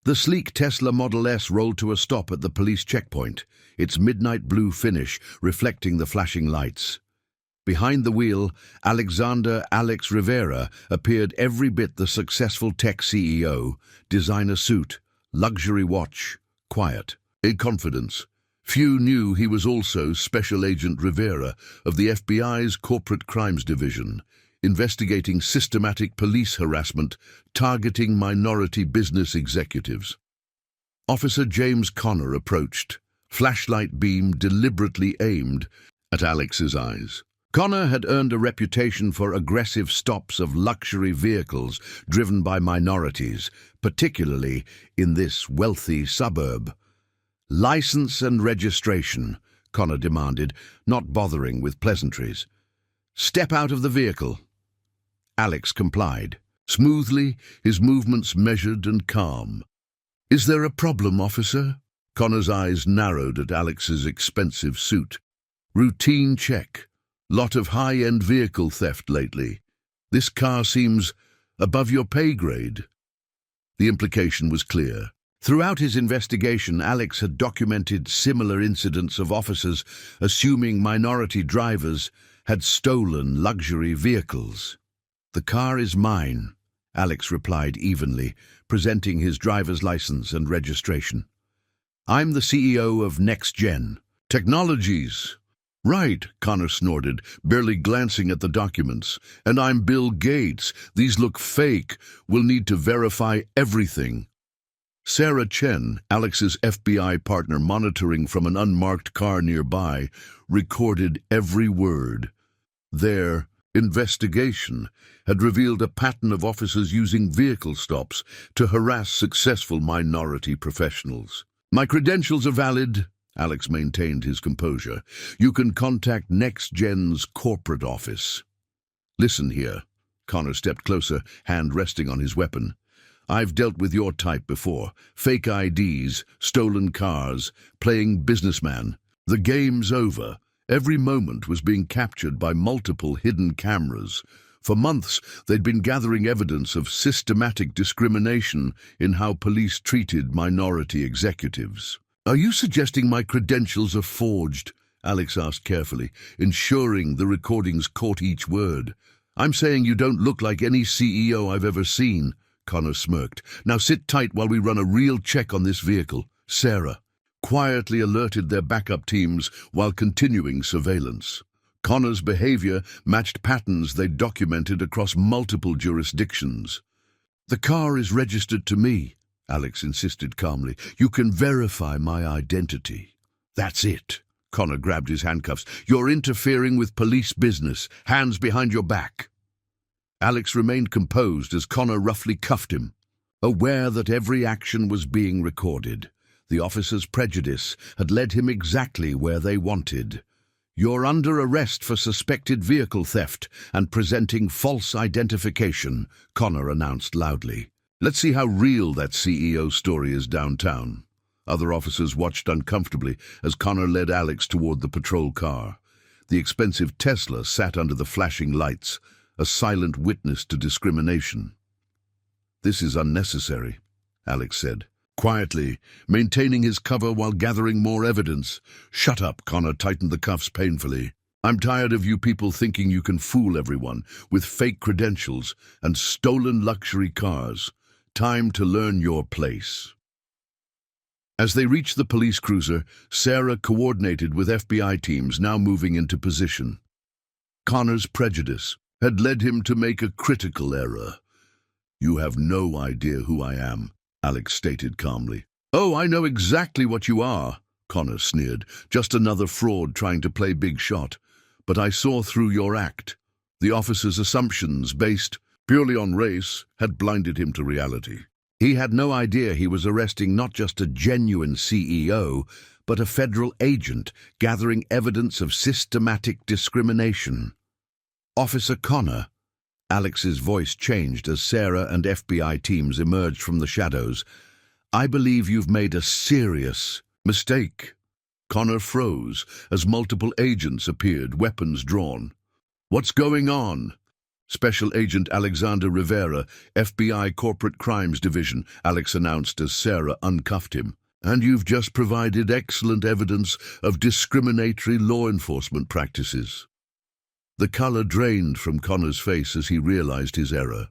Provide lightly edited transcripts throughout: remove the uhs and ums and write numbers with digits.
The sleek Tesla Model S rolled to a stop at the police checkpoint, its midnight blue finish reflecting the flashing lights. Behind the wheel, Alexander "Alex" Rivera appeared every bit the successful tech CEO, designer suit, luxury watch, quiet, in confidence. Few knew he was also Special Agent Rivera of the FBI's Corporate Crimes Division, investigating systematic police harassment targeting minority business executives. Officer James Connor approached, flashlight beam deliberately aimed at Alex's eyes. Connor had earned a reputation for aggressive stops of luxury vehicles driven by minorities, particularly in this wealthy suburb. "License and registration," Connor demanded, not bothering with pleasantries. "Step out of the vehicle." Alex complied. Smoothly, his movements measured and calm. "Is there a problem, officer?" Connor's eyes narrowed at Alex's expensive suit. "Routine check. Lot of high-end vehicle theft lately. This car seems above your pay grade." The implication was clear. Throughout his investigation, Alex had documented similar incidents of officers assuming minority drivers had stolen luxury vehicles. "The car is mine," Alex replied evenly, presenting his driver's license and registration. "I'm the CEO of Next Gen Technologies." "Right," Connor snorted, barely glancing at the documents. "And I'm Bill Gates. These look fake. We'll need to verify everything." Sarah Chen, Alex's FBI partner monitoring from an unmarked car nearby, recorded every word. Their investigation had revealed a pattern of officers using vehicle stops to harass successful minority professionals. "My credentials are valid," Alex maintained his composure. "You can contact Next Gen's corporate office." "Listen here." Connor stepped closer, hand resting on his weapon. "I've dealt with your type before. Fake IDs, stolen cars, playing businessman. The game's over. Every moment was being captured by multiple hidden cameras. For months, they'd been gathering evidence of systematic discrimination in how police treated minority executives." "Are you suggesting my credentials are forged?" Alex asked carefully, ensuring the recordings caught each word. "I'm saying you don't look like any CEO I've ever seen," Connor smirked. "Now sit tight while we run a real check on this vehicle." Sarah quietly alerted their backup teams while continuing surveillance. Connor's behavior matched patterns they'd documented across multiple jurisdictions. "The car is registered to me," Alex insisted calmly. "You can verify my identity." "That's it." Connor grabbed his handcuffs. "You're interfering with police business. Hands behind your back." Alex remained composed as Connor roughly cuffed him. Aware that every action was being recorded, the officer's prejudice had led him exactly where they wanted. "You're under arrest for suspected vehicle theft and presenting false identification," Connor announced loudly. "Let's see how real that CEO story is downtown." Other officers watched uncomfortably as Connor led Alex toward the patrol car. The expensive Tesla sat under the flashing lights, a silent witness to discrimination. "This is unnecessary," Alex said, quietly, maintaining his cover while gathering more evidence. "Shut up," Connor tightened the cuffs painfully. "I'm tired of you people thinking you can fool everyone with fake credentials and stolen luxury cars. Time to learn your place." As they reached the police cruiser, Sarah coordinated with FBI teams now moving into position. Connor's prejudice had led him to make a critical error. "You have no idea who I am," Alex stated calmly. "Oh, I know exactly what you are," Connor sneered. "Just another fraud trying to play big shot. But I saw through your act. The officer's assumptions, based purely on race, had blinded him to reality. He had no idea he was arresting not just a genuine CEO, but a federal agent gathering evidence of systematic discrimination." "Officer Connor," Alex's voice changed as Sarah and FBI teams emerged from the shadows. "I believe you've made a serious mistake." Connor froze as multiple agents appeared, weapons drawn. "What's going on?" Special Agent Alexander Rivera, FBI Corporate Crimes Division, Alex announced as Sarah uncuffed him. And you've just provided excellent evidence of discriminatory law enforcement practices. The color drained from Connor's face as he realized his error.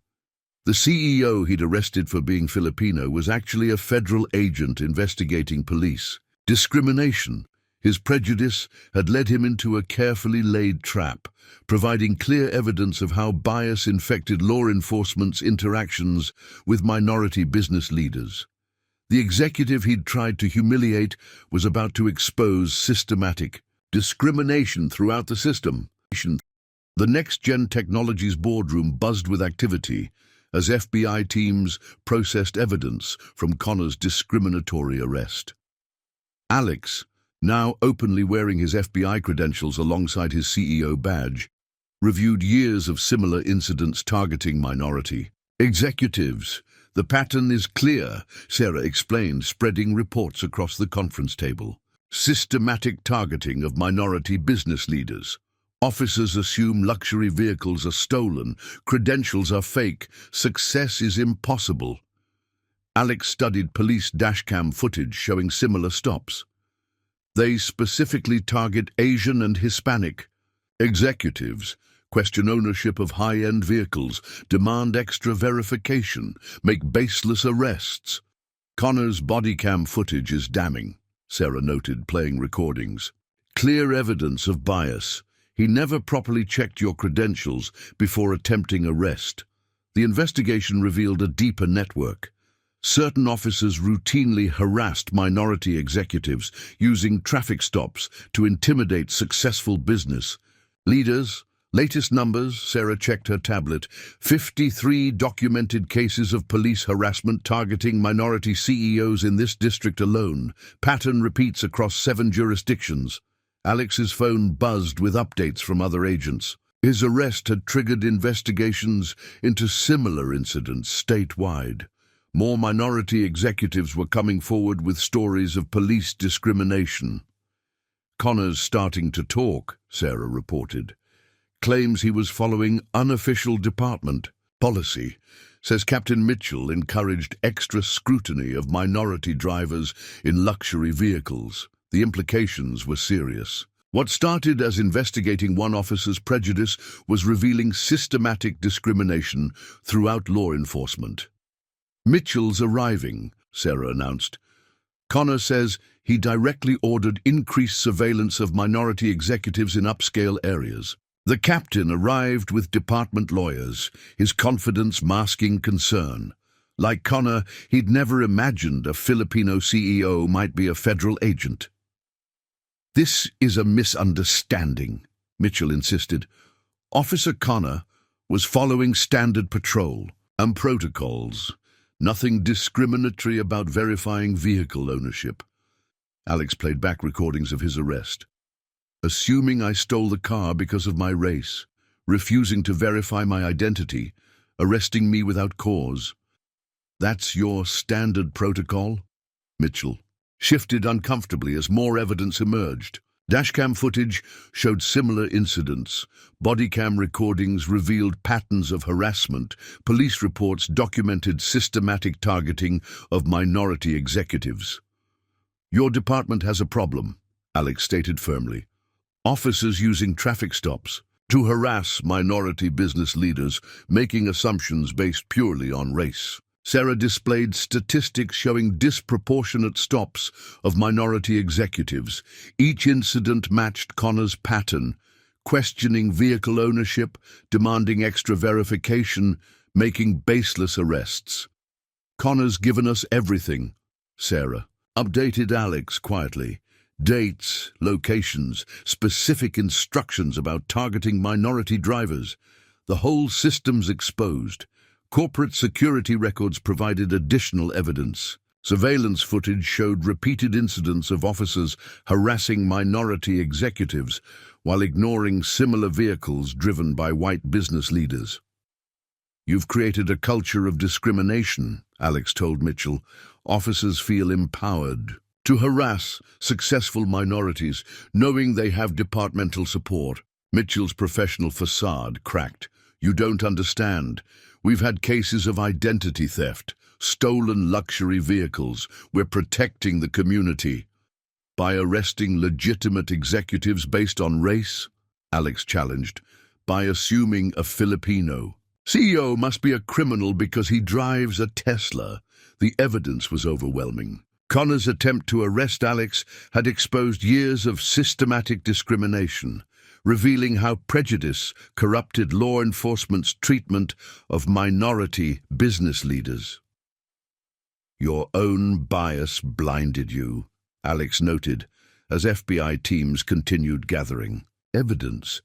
The CEO he'd arrested for being Filipino was actually a federal agent investigating police discrimination. His prejudice had led him into a carefully laid trap, providing clear evidence of how bias infected law enforcement's interactions with minority business leaders. The executive he'd tried to humiliate was about to expose systematic discrimination throughout the system. The Next-Gen Technologies boardroom buzzed with activity as FBI teams processed evidence from Connor's discriminatory arrest. Alex, now openly wearing his FBI credentials alongside his CEO badge, reviewed years of similar incidents targeting minority executives. The pattern is clear, Sarah explained, spreading reports across the conference table. Systematic targeting of minority business leaders. Officers assume luxury vehicles are stolen, credentials are fake, success is impossible. Alex studied police dashcam footage showing similar stops. They specifically target Asian and Hispanic executives, question ownership of high-end vehicles, demand extra verification, make baseless arrests. Connor's body cam footage is damning, Sarah noted, playing recordings. Clear evidence of bias. He never properly checked your credentials before attempting arrest. The investigation revealed a deeper network. Certain officers routinely harassed minority executives using traffic stops to intimidate successful business leaders. Latest numbers, Sarah checked her tablet, 53 documented cases of police harassment targeting minority CEOs in this district alone. Pattern repeats across 7 jurisdictions. Alex's phone buzzed with updates from other agents. His arrest had triggered investigations into similar incidents statewide. More minority executives were coming forward with stories of police discrimination. Connor's starting to talk, Sarah reported. Claims he was following unofficial department policy. Says Captain Mitchell encouraged extra scrutiny of minority drivers in luxury vehicles. The implications were serious. What started as investigating one officer's prejudice was revealing systematic discrimination throughout law enforcement. Mitchell's arriving, Sarah announced. Connor says he directly ordered increased surveillance of minority executives in upscale areas. The captain arrived with department lawyers, his confidence masking concern. Like Connor, he'd never imagined a Filipino CEO might be a federal agent. This is a misunderstanding, Mitchell insisted. Officer Connor was following standard patrol and protocols. Nothing discriminatory about verifying vehicle ownership. Alex played back recordings of his arrest. Assuming I stole the car because of my race, refusing to verify my identity, arresting me without cause. That's your standard protocol? Mitchell shifted uncomfortably as more evidence emerged. Dashcam footage showed similar incidents. Bodycam recordings revealed patterns of harassment. Police reports documented systematic targeting of minority executives. Your department has a problem, Alex stated firmly. Officers using traffic stops to harass minority business leaders, making assumptions based purely on race. Sarah displayed statistics showing disproportionate stops of minority executives. Each incident matched Connor's pattern, questioning vehicle ownership, demanding extra verification, making baseless arrests. Connor's given us everything, Sarah updated Alex quietly. Dates, locations, specific instructions about targeting minority drivers. The whole system's exposed. Corporate security records provided additional evidence. Surveillance footage showed repeated incidents of officers harassing minority executives while ignoring similar vehicles driven by white business leaders. You've created a culture of discrimination, Alex told Mitchell. Officers feel empowered to harass successful minorities, knowing they have departmental support. Mitchell's professional facade cracked. You don't understand. We've had cases of identity theft, stolen luxury vehicles. We're protecting the community. By arresting legitimate executives based on race? Alex challenged. By assuming a Filipino. CEO must be a criminal because he drives a Tesla. The evidence was overwhelming. Connor's attempt to arrest Alex had exposed years of systematic discrimination, revealing how prejudice corrupted law enforcement's treatment of minority business leaders. Your own bias blinded you, Alex noted, as FBI teams continued gathering evidence.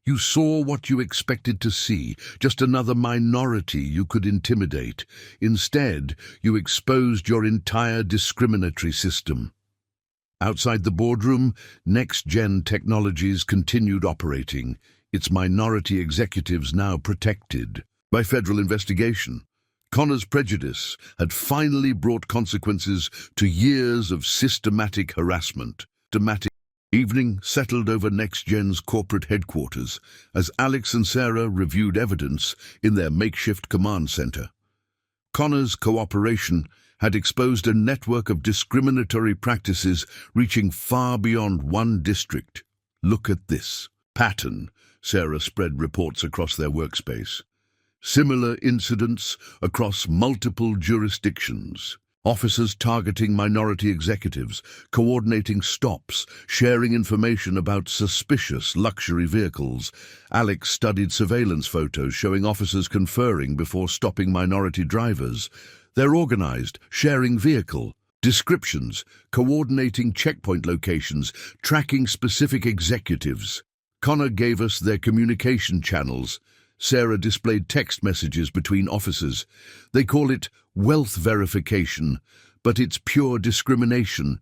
You saw what you expected to see, just another minority you could intimidate. Instead, you exposed your entire discriminatory system. Outside the boardroom, next-gen technologies continued operating, its minority executives now protected by federal investigation. Connor's prejudice had finally brought consequences to years of systematic harassment. Evening settled over NextGen's corporate headquarters as Alex and Sarah reviewed evidence in their makeshift command center. Connor's cooperation had exposed a network of discriminatory practices reaching far beyond one district. Look at this pattern, Sarah spread reports across their workspace. Similar incidents across multiple jurisdictions. Officers targeting minority executives, coordinating stops, sharing information about suspicious luxury vehicles. Alex studied surveillance photos showing officers conferring before stopping minority drivers. They're organized, sharing vehicle descriptions, coordinating checkpoint locations, tracking specific executives. Connor gave us their communication channels. Sarah displayed text messages between officers. They call it wealth verification, but it's pure discrimination,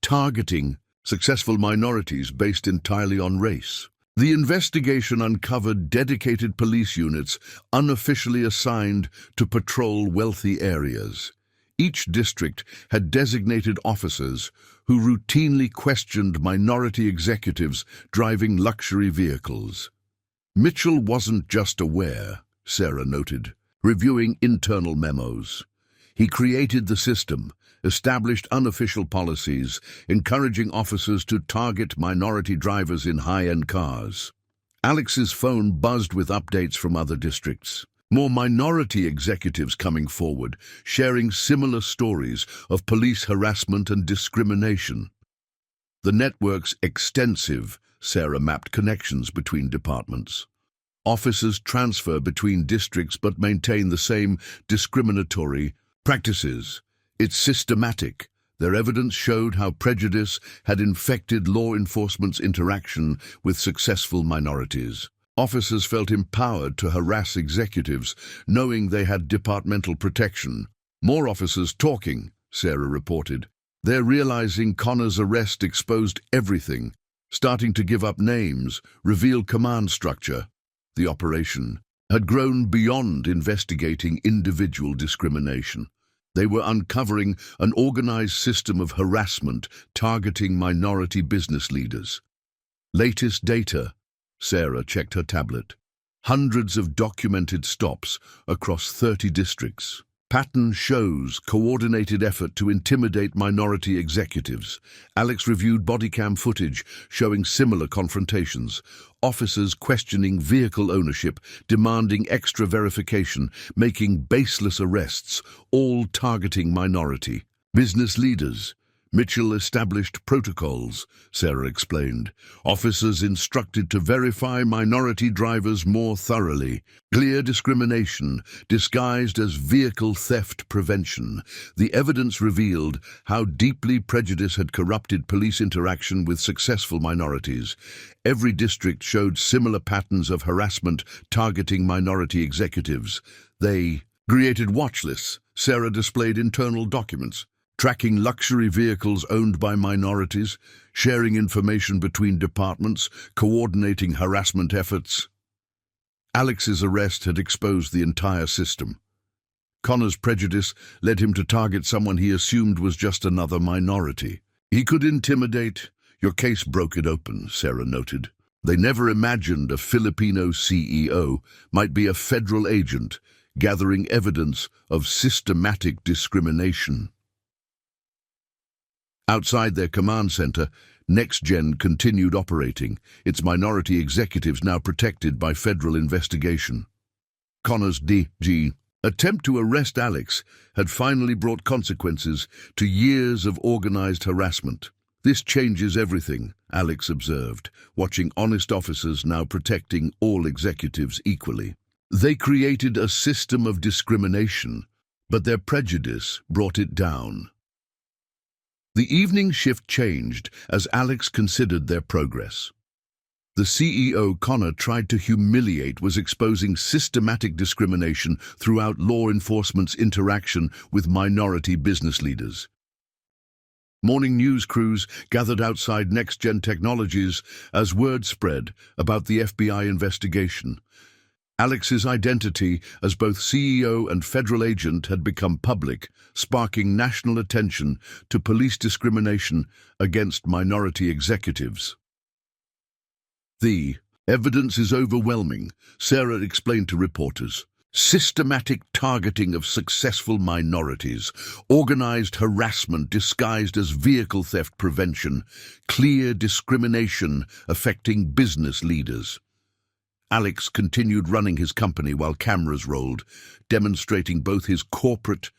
targeting successful minorities based entirely on race. The investigation uncovered dedicated police units unofficially assigned to patrol wealthy areas. Each district had designated officers who routinely questioned minority executives driving luxury vehicles. Mitchell wasn't just aware, Sarah noted, reviewing internal memos. He created the system, established unofficial policies, encouraging officers to target minority drivers in high-end cars. Alex's phone buzzed with updates from other districts. More minority executives coming forward, sharing similar stories of police harassment and discrimination. The network's extensive, Sarah mapped connections between departments. Officers transfer between districts but maintain the same discriminatory practices. It's systematic. Their evidence showed how prejudice had infected law enforcement's interaction with successful minorities. Officers felt empowered to harass executives, knowing they had departmental protection. More officers talking, Sarah reported. They're realizing Connor's arrest exposed everything, starting to give up names, reveal command structure. The operation had grown beyond investigating individual discrimination. They were uncovering an organized system of harassment targeting minority business leaders. Latest data, Sarah checked her tablet. Hundreds of documented stops across 30 districts. Pattern shows coordinated effort to intimidate minority executives. Alex reviewed bodycam footage showing similar confrontations. Officers questioning vehicle ownership, demanding extra verification, making baseless arrests, all targeting minority business leaders. Mitchell established protocols, Sarah explained. Officers instructed to verify minority drivers more thoroughly. Clear discrimination, disguised as vehicle theft prevention. The evidence revealed how deeply prejudice had corrupted police interaction with successful minorities. Every district showed similar patterns of harassment targeting minority executives. They created watch lists. Sarah displayed internal documents, tracking luxury vehicles owned by minorities, sharing information between departments, coordinating harassment efforts. Alex's arrest had exposed the entire system. Connor's prejudice led him to target someone he assumed was just another minority. He could intimidate. Your case broke it open, Sarah noted. They never imagined a Filipino CEO might be a federal agent, gathering evidence of systematic discrimination. Outside their command center, NextGen continued operating, its minority executives now protected by federal investigation. Connor's DG attempt to arrest Alex had finally brought consequences to years of organized harassment. "This changes everything," Alex observed, watching honest officers now protecting all executives equally. They created a system of discrimination, but their prejudice brought it down. The evening shift changed as Alex considered their progress. The CEO Connor tried to humiliate was exposing systematic discrimination throughout law enforcement's interaction with minority business leaders. Morning news crews gathered outside NextGen Technologies as word spread about the FBI investigation. Alex's identity as both CEO and federal agent had become public, sparking national attention to police discrimination against minority executives. "The evidence is overwhelming," Sarah explained to reporters. "Systematic targeting of successful minorities, organized harassment disguised as vehicle theft prevention, clear discrimination affecting business leaders." Alex continued running his company while cameras rolled, demonstrating both his corporate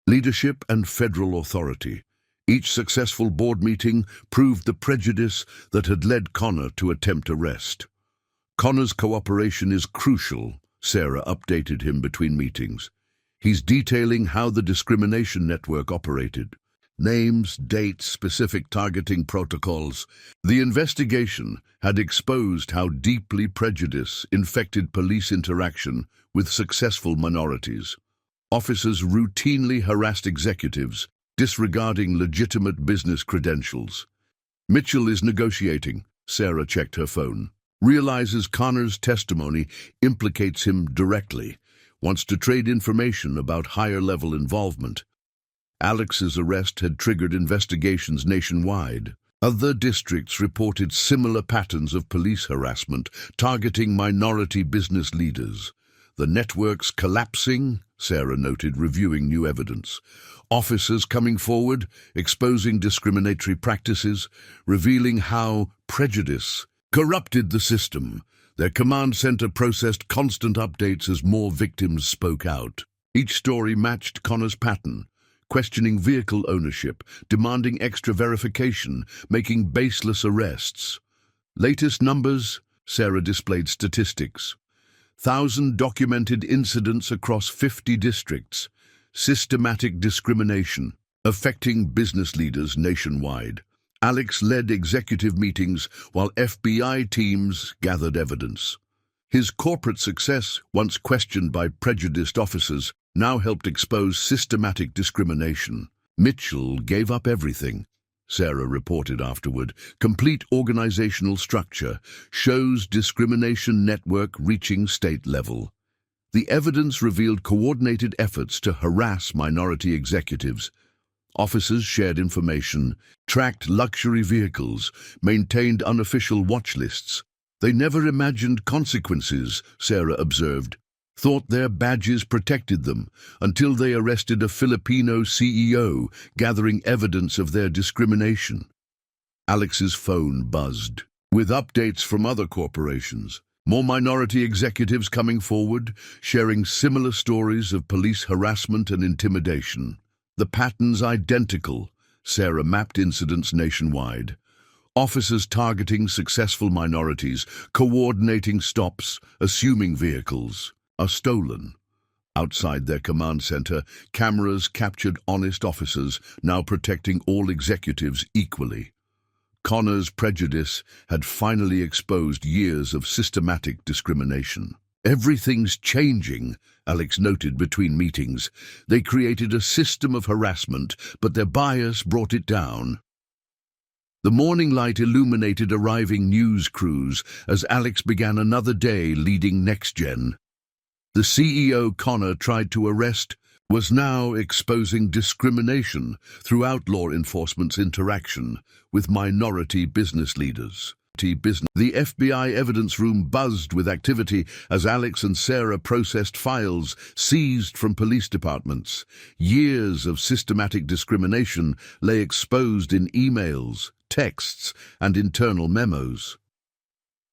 leadership and federal authority. Each successful board meeting proved the prejudice that had led Connor to attempt arrest. "Connor's cooperation is crucial," Sarah updated him between meetings. "He's detailing how the discrimination network operated. Names, dates, specific targeting protocols." The investigation had exposed how deeply prejudice infected police interaction with successful minorities. Officers routinely harassed executives, disregarding legitimate business credentials. "Mitchell is negotiating," Sarah checked her phone. "Realizes Connor's testimony implicates him directly. Wants to trade information about higher-level involvement." Alex's arrest had triggered investigations nationwide. Other districts reported similar patterns of police harassment, targeting minority business leaders. "The network's collapsing," Sarah noted, reviewing new evidence. "Officers coming forward, exposing discriminatory practices, revealing how prejudice corrupted the system." Their command center processed constant updates as more victims spoke out. Each story matched Connor's pattern: questioning vehicle ownership, demanding extra verification, making baseless arrests. Latest numbers, Sarah displayed statistics. 1,000 documented incidents across 50 districts. Systematic discrimination, affecting business leaders nationwide. Alex led executive meetings while FBI teams gathered evidence. His corporate success, once questioned by prejudiced officers, now helped expose systematic discrimination. "Mitchell gave up everything," Sarah reported afterward. "Complete organizational structure shows discrimination network reaching state level." The evidence revealed coordinated efforts to harass minority executives. Officers shared information, tracked luxury vehicles, maintained unofficial watch lists. "They never imagined consequences," Sarah observed. "Thought their badges protected them until they arrested a Filipino CEO, gathering evidence of their discrimination." Alex's phone buzzed with updates from other corporations. More minority executives coming forward, sharing similar stories of police harassment and intimidation. The patterns identical. Sarah mapped incidents nationwide. Officers targeting successful minorities, coordinating stops, assuming vehicles are stolen. Outside their command center, cameras captured honest officers, now protecting all executives equally. Connor's prejudice had finally exposed years of systematic discrimination. "Everything's changing," Alex noted between meetings. "They created a system of harassment, but their bias brought it down." The morning light illuminated arriving news crews as Alex began another day leading NextGen. The CEO Connor tried to arrest was now exposing discrimination throughout law enforcement's interaction with minority business leaders. business. The FBI evidence room buzzed with activity as Alex and Sarah processed files seized from police departments. Years of systematic discrimination lay exposed in emails, texts, and internal memos.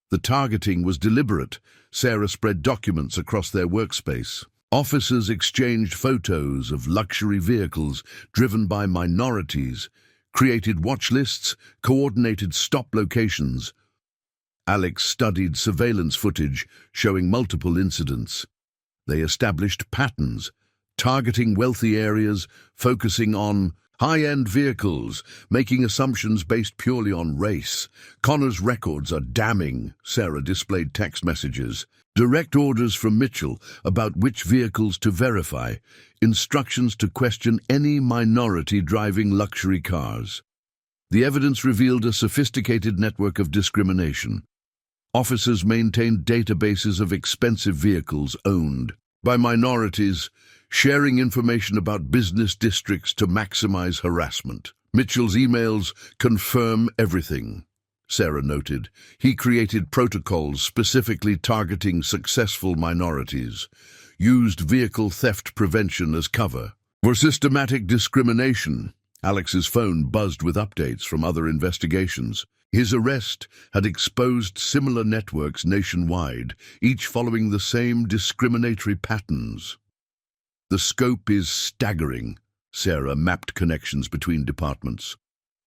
The targeting was deliberate. Sarah spread documents across their workspace. Officers exchanged photos of luxury vehicles driven by minorities, created watch lists, coordinated stop locations. Alex studied surveillance footage showing multiple incidents. They established patterns, targeting wealthy areas, focusing on high-end vehicles, making assumptions based purely on race. Connor's records are damning. Sarah displayed text messages, direct orders from Mitchell about which vehicles to verify, instructions to question any minority driving luxury cars. The evidence revealed a sophisticated network of discrimination. Officers maintained databases of expensive vehicles owned by minorities, sharing information about business districts to maximize harassment. Mitchell's emails confirm everything, Sarah noted. He created protocols specifically targeting successful minorities, used vehicle theft prevention as cover. For systematic discrimination, Alex's phone buzzed with updates from other investigations. His arrest had exposed similar networks nationwide, each following the same discriminatory patterns. The scope is staggering. Sarah mapped connections between departments.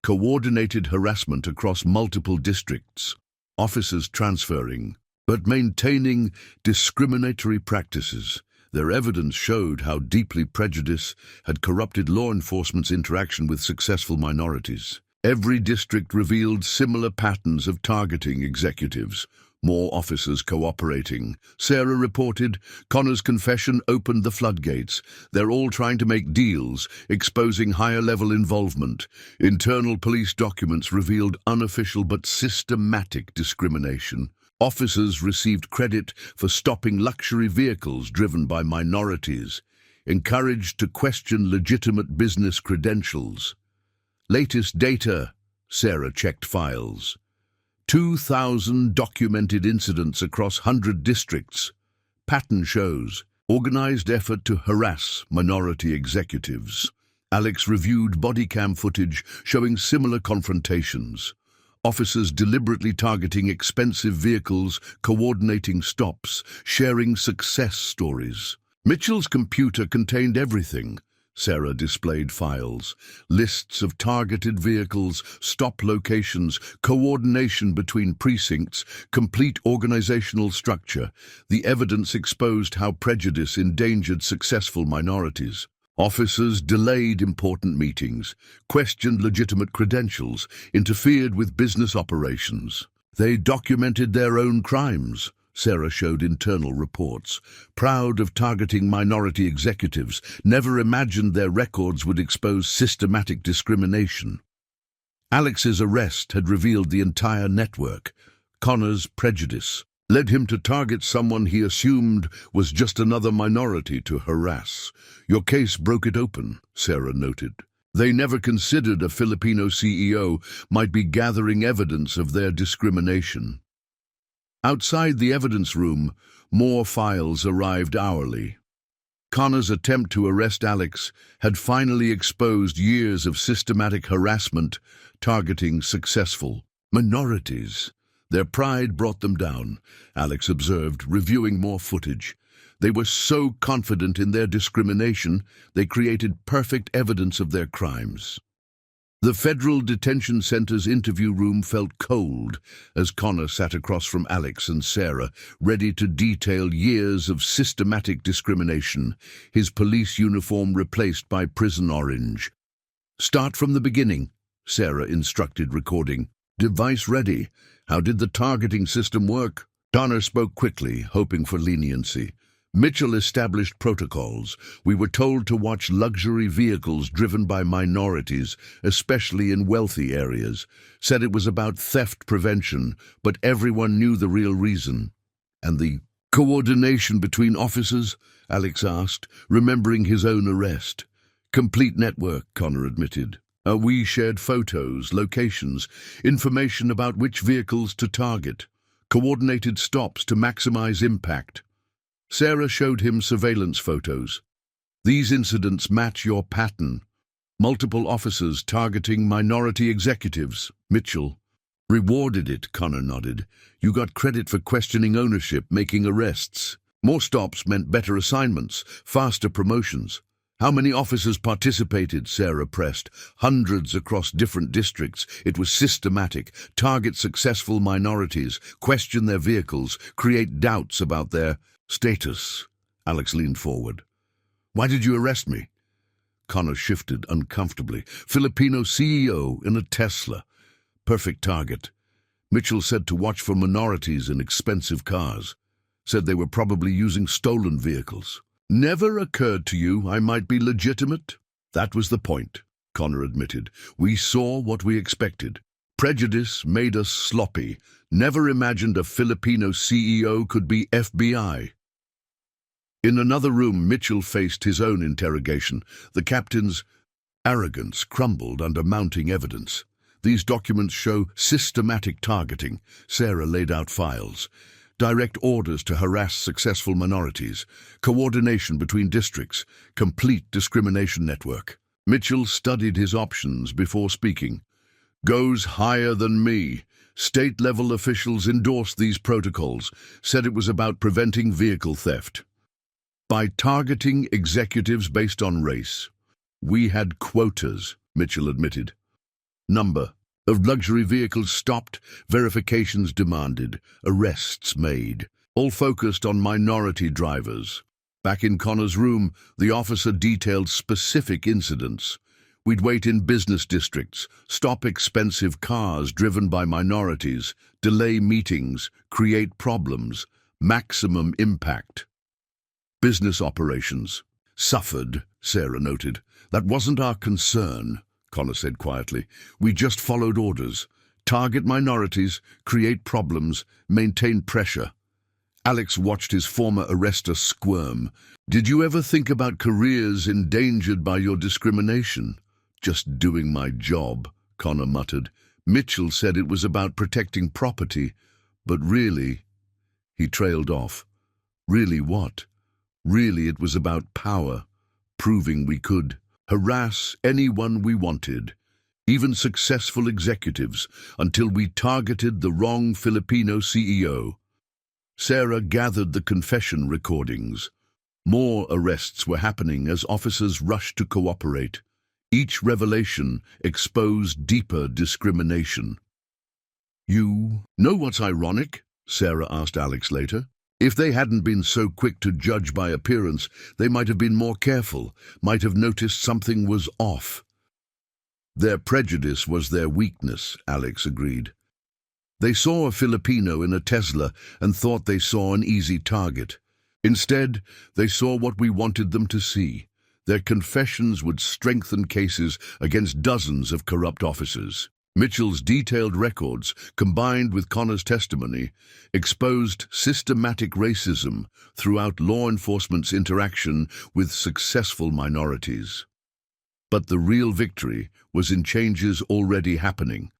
Coordinated harassment across multiple districts. Officers transferring, but maintaining discriminatory practices. Their evidence showed how deeply prejudice had corrupted law enforcement's interaction with successful minorities. Every district revealed similar patterns of targeting executives, more officers cooperating. Sarah reported, Connor's confession opened the floodgates. They're all trying to make deals, exposing higher-level involvement. Internal police documents revealed unofficial but systematic discrimination. Officers received credit for stopping luxury vehicles driven by minorities, encouraged to question legitimate business credentials. Latest data, Sarah checked files. 2,000 documented incidents across 100 districts. Pattern shows organized effort to harass minority executives. Alex reviewed body cam footage showing similar confrontations. Officers deliberately targeting expensive vehicles, coordinating stops, sharing success stories. Mitchell's computer contained everything. Sarah displayed files, lists of targeted vehicles, stop locations, coordination between precincts, complete organizational structure. The evidence exposed how prejudice endangered successful minorities. Officers delayed important meetings, questioned legitimate credentials, interfered with business operations. They documented their own crimes. Sarah showed internal reports. Proud of targeting minority executives, never imagined their records would expose systematic discrimination. Alex's arrest had revealed the entire network. Connor's prejudice led him to target someone he assumed was just another minority to harass. Your case broke it open, Sarah noted. They never considered a Filipino CEO might be gathering evidence of their discrimination. Outside the evidence room, more files arrived hourly. Connor's attempt to arrest Alex had finally exposed years of systematic harassment targeting successful minorities. Their pride brought them down, Alex observed, reviewing more footage. They were so confident in their discrimination, they created perfect evidence of their crimes. The Federal Detention Center's interview room felt cold as Connor sat across from Alex and Sarah, ready to detail years of systematic discrimination, his police uniform replaced by prison orange. Start from the beginning, Sarah instructed, recording. Device ready. How did the targeting system work? Connor spoke quickly, hoping for leniency. Mitchell established protocols. We were told to watch luxury vehicles driven by minorities, especially in wealthy areas. Said it was about theft prevention, but everyone knew the real reason. And the coordination between officers? Alex asked, remembering his own arrest. Complete network, Connor admitted. We shared photos, locations, information about which vehicles to target, coordinated stops to maximize impact. Sarah showed him surveillance photos. These incidents match your pattern. Multiple officers targeting minority executives. Mitchell. Rewarded it, Connor nodded. You got credit for questioning ownership, making arrests. More stops meant better assignments, faster promotions. How many officers participated? Sarah pressed. Hundreds across different districts. It was systematic. Target successful minorities, question their vehicles, create doubts about their status. Alex leaned forward. Why did you arrest me? Connor shifted uncomfortably. Filipino CEO in a Tesla. Perfect target. Mitchell said to watch for minorities in expensive cars. Said they were probably using stolen vehicles. Never occurred to you I might be legitimate? That was the point, Connor admitted. We saw what we expected. Prejudice made us sloppy. Never imagined a Filipino CEO could be FBI. In another room, Mitchell faced his own interrogation. The captain's arrogance crumbled under mounting evidence. These documents show systematic targeting. Sarah laid out files. Direct orders to harass successful minorities. Coordination between districts. Complete discrimination network. Mitchell studied his options before speaking. Goes higher than me. State-level officials endorsed these protocols, said it was about preventing vehicle theft. By targeting executives based on race, we had quotas, Mitchell admitted. Number of luxury vehicles stopped, verifications demanded, arrests made, all focused on minority drivers. Back in Connor's room, the officer detailed specific incidents. We'd wait in business districts, stop expensive cars driven by minorities, delay meetings, create problems, maximum impact. Business operations suffered, Sarah noted. That wasn't our concern, Connor said quietly. We just followed orders. Target minorities, create problems, maintain pressure. Alex watched his former arrestor squirm. Did you ever think about careers endangered by your discrimination? Just doing my job, Connor muttered. Mitchell said it was about protecting property, but really, he trailed off. Really what? Really it was about power, proving we could harass anyone we wanted, even successful executives, until we targeted the wrong Filipino CEO. Sarah gathered the confession recordings. More arrests were happening as officers rushed to cooperate. Each revelation exposed deeper discrimination. You know what's ironic? Sarah asked Alex later. If they hadn't been so quick to judge by appearance, they might have been more careful, might have noticed something was off. Their prejudice was their weakness, Alex agreed. They saw a Filipino in a Tesla and thought they saw an easy target. Instead, they saw what we wanted them to see. Their confessions would strengthen cases against dozens of corrupt officers. Mitchell's detailed records, combined with Connor's testimony, exposed systematic racism throughout law enforcement's interaction with successful minorities. But the real victory was in changes already happening.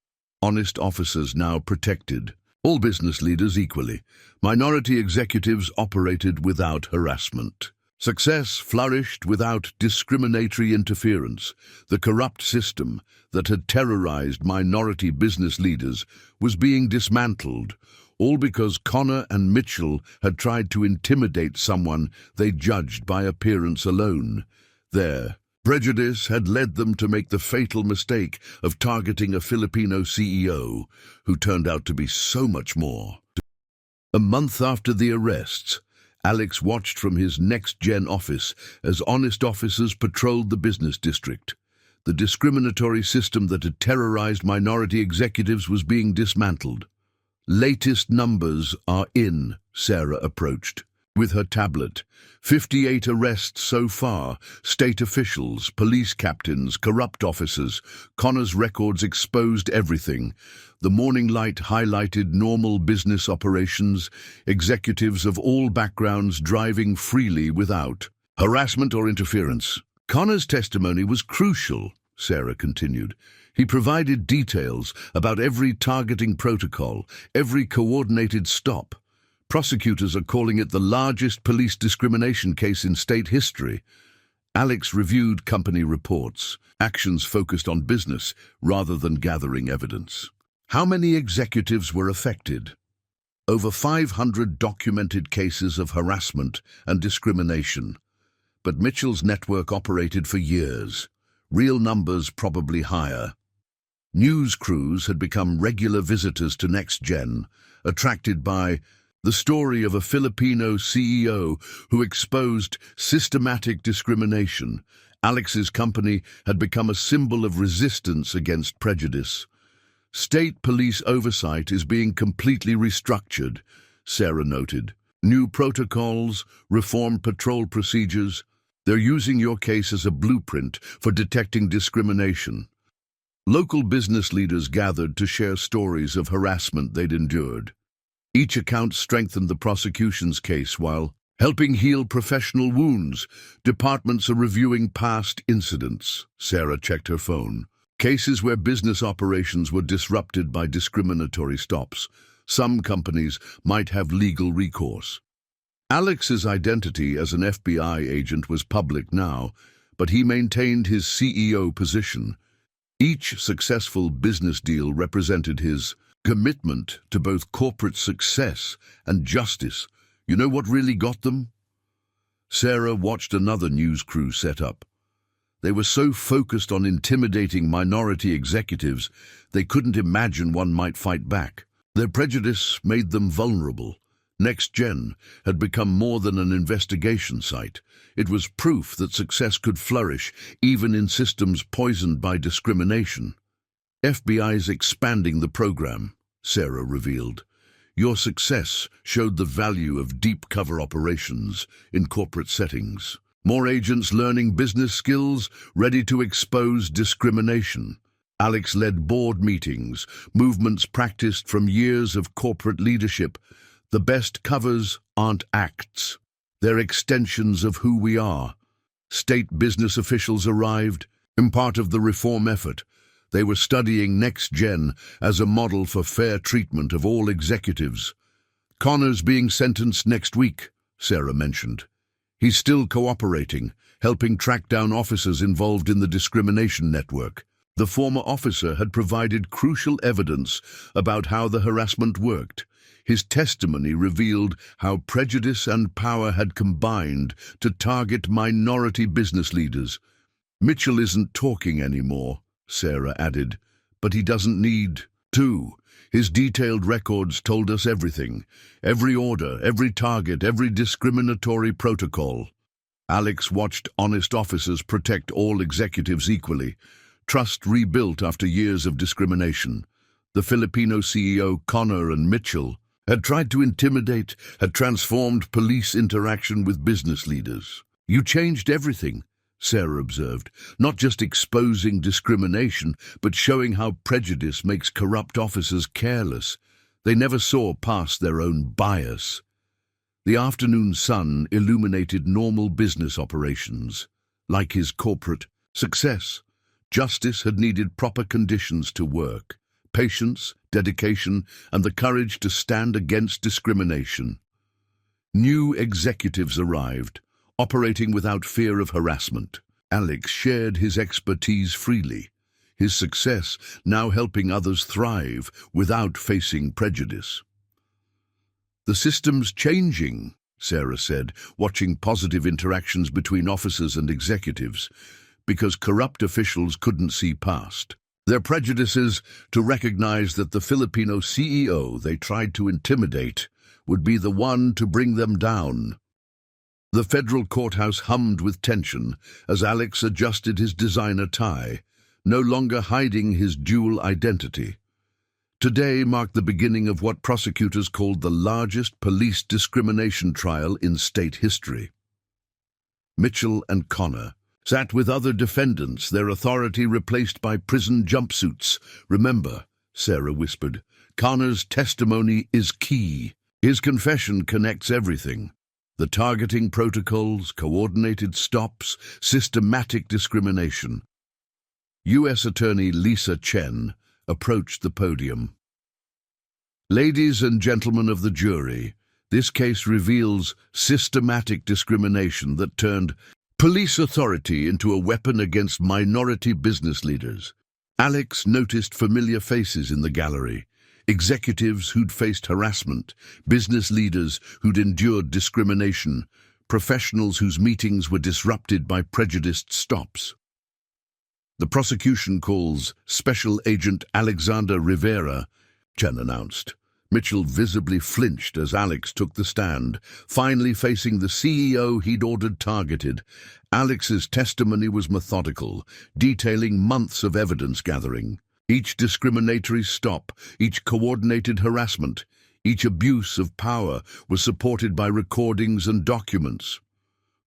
Honest officers now protected, all business leaders equally. Minority executives operated without harassment. Success flourished without discriminatory interference. The corrupt system that had terrorized minority business leaders was being dismantled, all because Connor and Mitchell had tried to intimidate someone they judged by appearance alone. Their prejudice had led them to make the fatal mistake of targeting a Filipino CEO who turned out to be so much more. A month after the arrests, Alex watched from his next-gen office as honest officers patrolled the business district. The discriminatory system that had terrorized minority executives was being dismantled. Latest numbers are in, Sarah approached. With her tablet, 58 arrests so far, state officials, police captains, corrupt officers. Connor's records exposed everything. The morning light highlighted normal business operations, executives of all backgrounds driving freely without harassment or interference. Connor's testimony was crucial, Sarah continued. He provided details about every targeting protocol, every coordinated stop. Prosecutors are calling it the largest police discrimination case in state history. Alex reviewed company reports, actions focused on business rather than gathering evidence. How many executives were affected? Over 500 documented cases of harassment and discrimination. But Mitchell's network operated for years. Real numbers probably higher. News crews had become regular visitors to NextGen, attracted by the story of a Filipino CEO who exposed systematic discrimination. Alex's company had become a symbol of resistance against prejudice. State police oversight is being completely restructured, Sarah noted. New protocols, reformed patrol procedures. They're using your case as a blueprint for detecting discrimination. Local business leaders gathered to share stories of harassment they'd endured. Each account strengthened the prosecution's case while helping heal professional wounds. Departments are reviewing past incidents. Sarah checked her phone. Cases where business operations were disrupted by discriminatory stops. Some companies might have legal recourse. Alex's identity as an FBI agent was public now, but he maintained his CEO position. Each successful business deal represented his commitment to both corporate success and justice. You know what really got them? Sarah watched another news crew set up. They were so focused on intimidating minority executives, they couldn't imagine one might fight back. Their prejudice made them vulnerable. NextGen had become more than an investigation site. It was proof that success could flourish even in systems poisoned by discrimination. FBI's expanding the program, Sarah revealed. Your success showed the value of deep cover operations in corporate settings. More agents learning business skills, ready to expose discrimination. Alex led board meetings, movements practiced from years of corporate leadership. The best covers aren't acts. They're extensions of who we are. State business officials arrived, in part of the reform effort. They were studying NextGen as a model for fair treatment of all executives. Connor's being sentenced next week, Sarah mentioned. He's still cooperating, helping track down officers involved in the discrimination network. The former officer had provided crucial evidence about how the harassment worked. His testimony revealed how prejudice and power had combined to target minority business leaders. Mitchell isn't talking anymore, Sarah added, but he doesn't need to. His detailed records told us everything. Every order, every target, every discriminatory protocol. Alex watched honest officers protect all executives equally. Trust rebuilt after years of discrimination. The Filipino CEO Connor and Mitchell had tried to intimidate, had transformed police interaction with business leaders. You changed everything, Sarah observed, not just exposing discrimination, but showing how prejudice makes corrupt officers careless. They never saw past their own bias. The afternoon sun illuminated normal business operations, like his corporate success. Justice had needed proper conditions to work, patience, dedication, and the courage to stand against discrimination. New executives arrived, operating without fear of harassment. Alex shared his expertise freely, his success now helping others thrive without facing prejudice. The system's changing, Sarah said, watching positive interactions between officers and executives, because corrupt officials couldn't see past their prejudices to recognize that the Filipino CEO they tried to intimidate would be the one to bring them down. The federal courthouse hummed with tension as Alex adjusted his designer tie, no longer hiding his dual identity. Today marked the beginning of what prosecutors called the largest police discrimination trial in state history. Mitchell and Connor sat with other defendants, their authority replaced by prison jumpsuits. Remember, Sarah whispered, Connor's testimony is key. His confession connects everything. The targeting protocols, coordinated stops, systematic discrimination. U.S. Attorney Lisa Chen approached the podium. Ladies and gentlemen of the jury, this case reveals systematic discrimination that turned police authority into a weapon against minority business leaders. Alex noticed familiar faces in the gallery, executives who'd faced harassment, business leaders who'd endured discrimination, professionals whose meetings were disrupted by prejudiced stops. The prosecution calls Special Agent Alexander Rivera, Chen announced. Mitchell visibly flinched as Alex took the stand, finally facing the CEO he'd ordered targeted. Alex's testimony was methodical, detailing months of evidence gathering. Each discriminatory stop, each coordinated harassment, each abuse of power was supported by recordings and documents.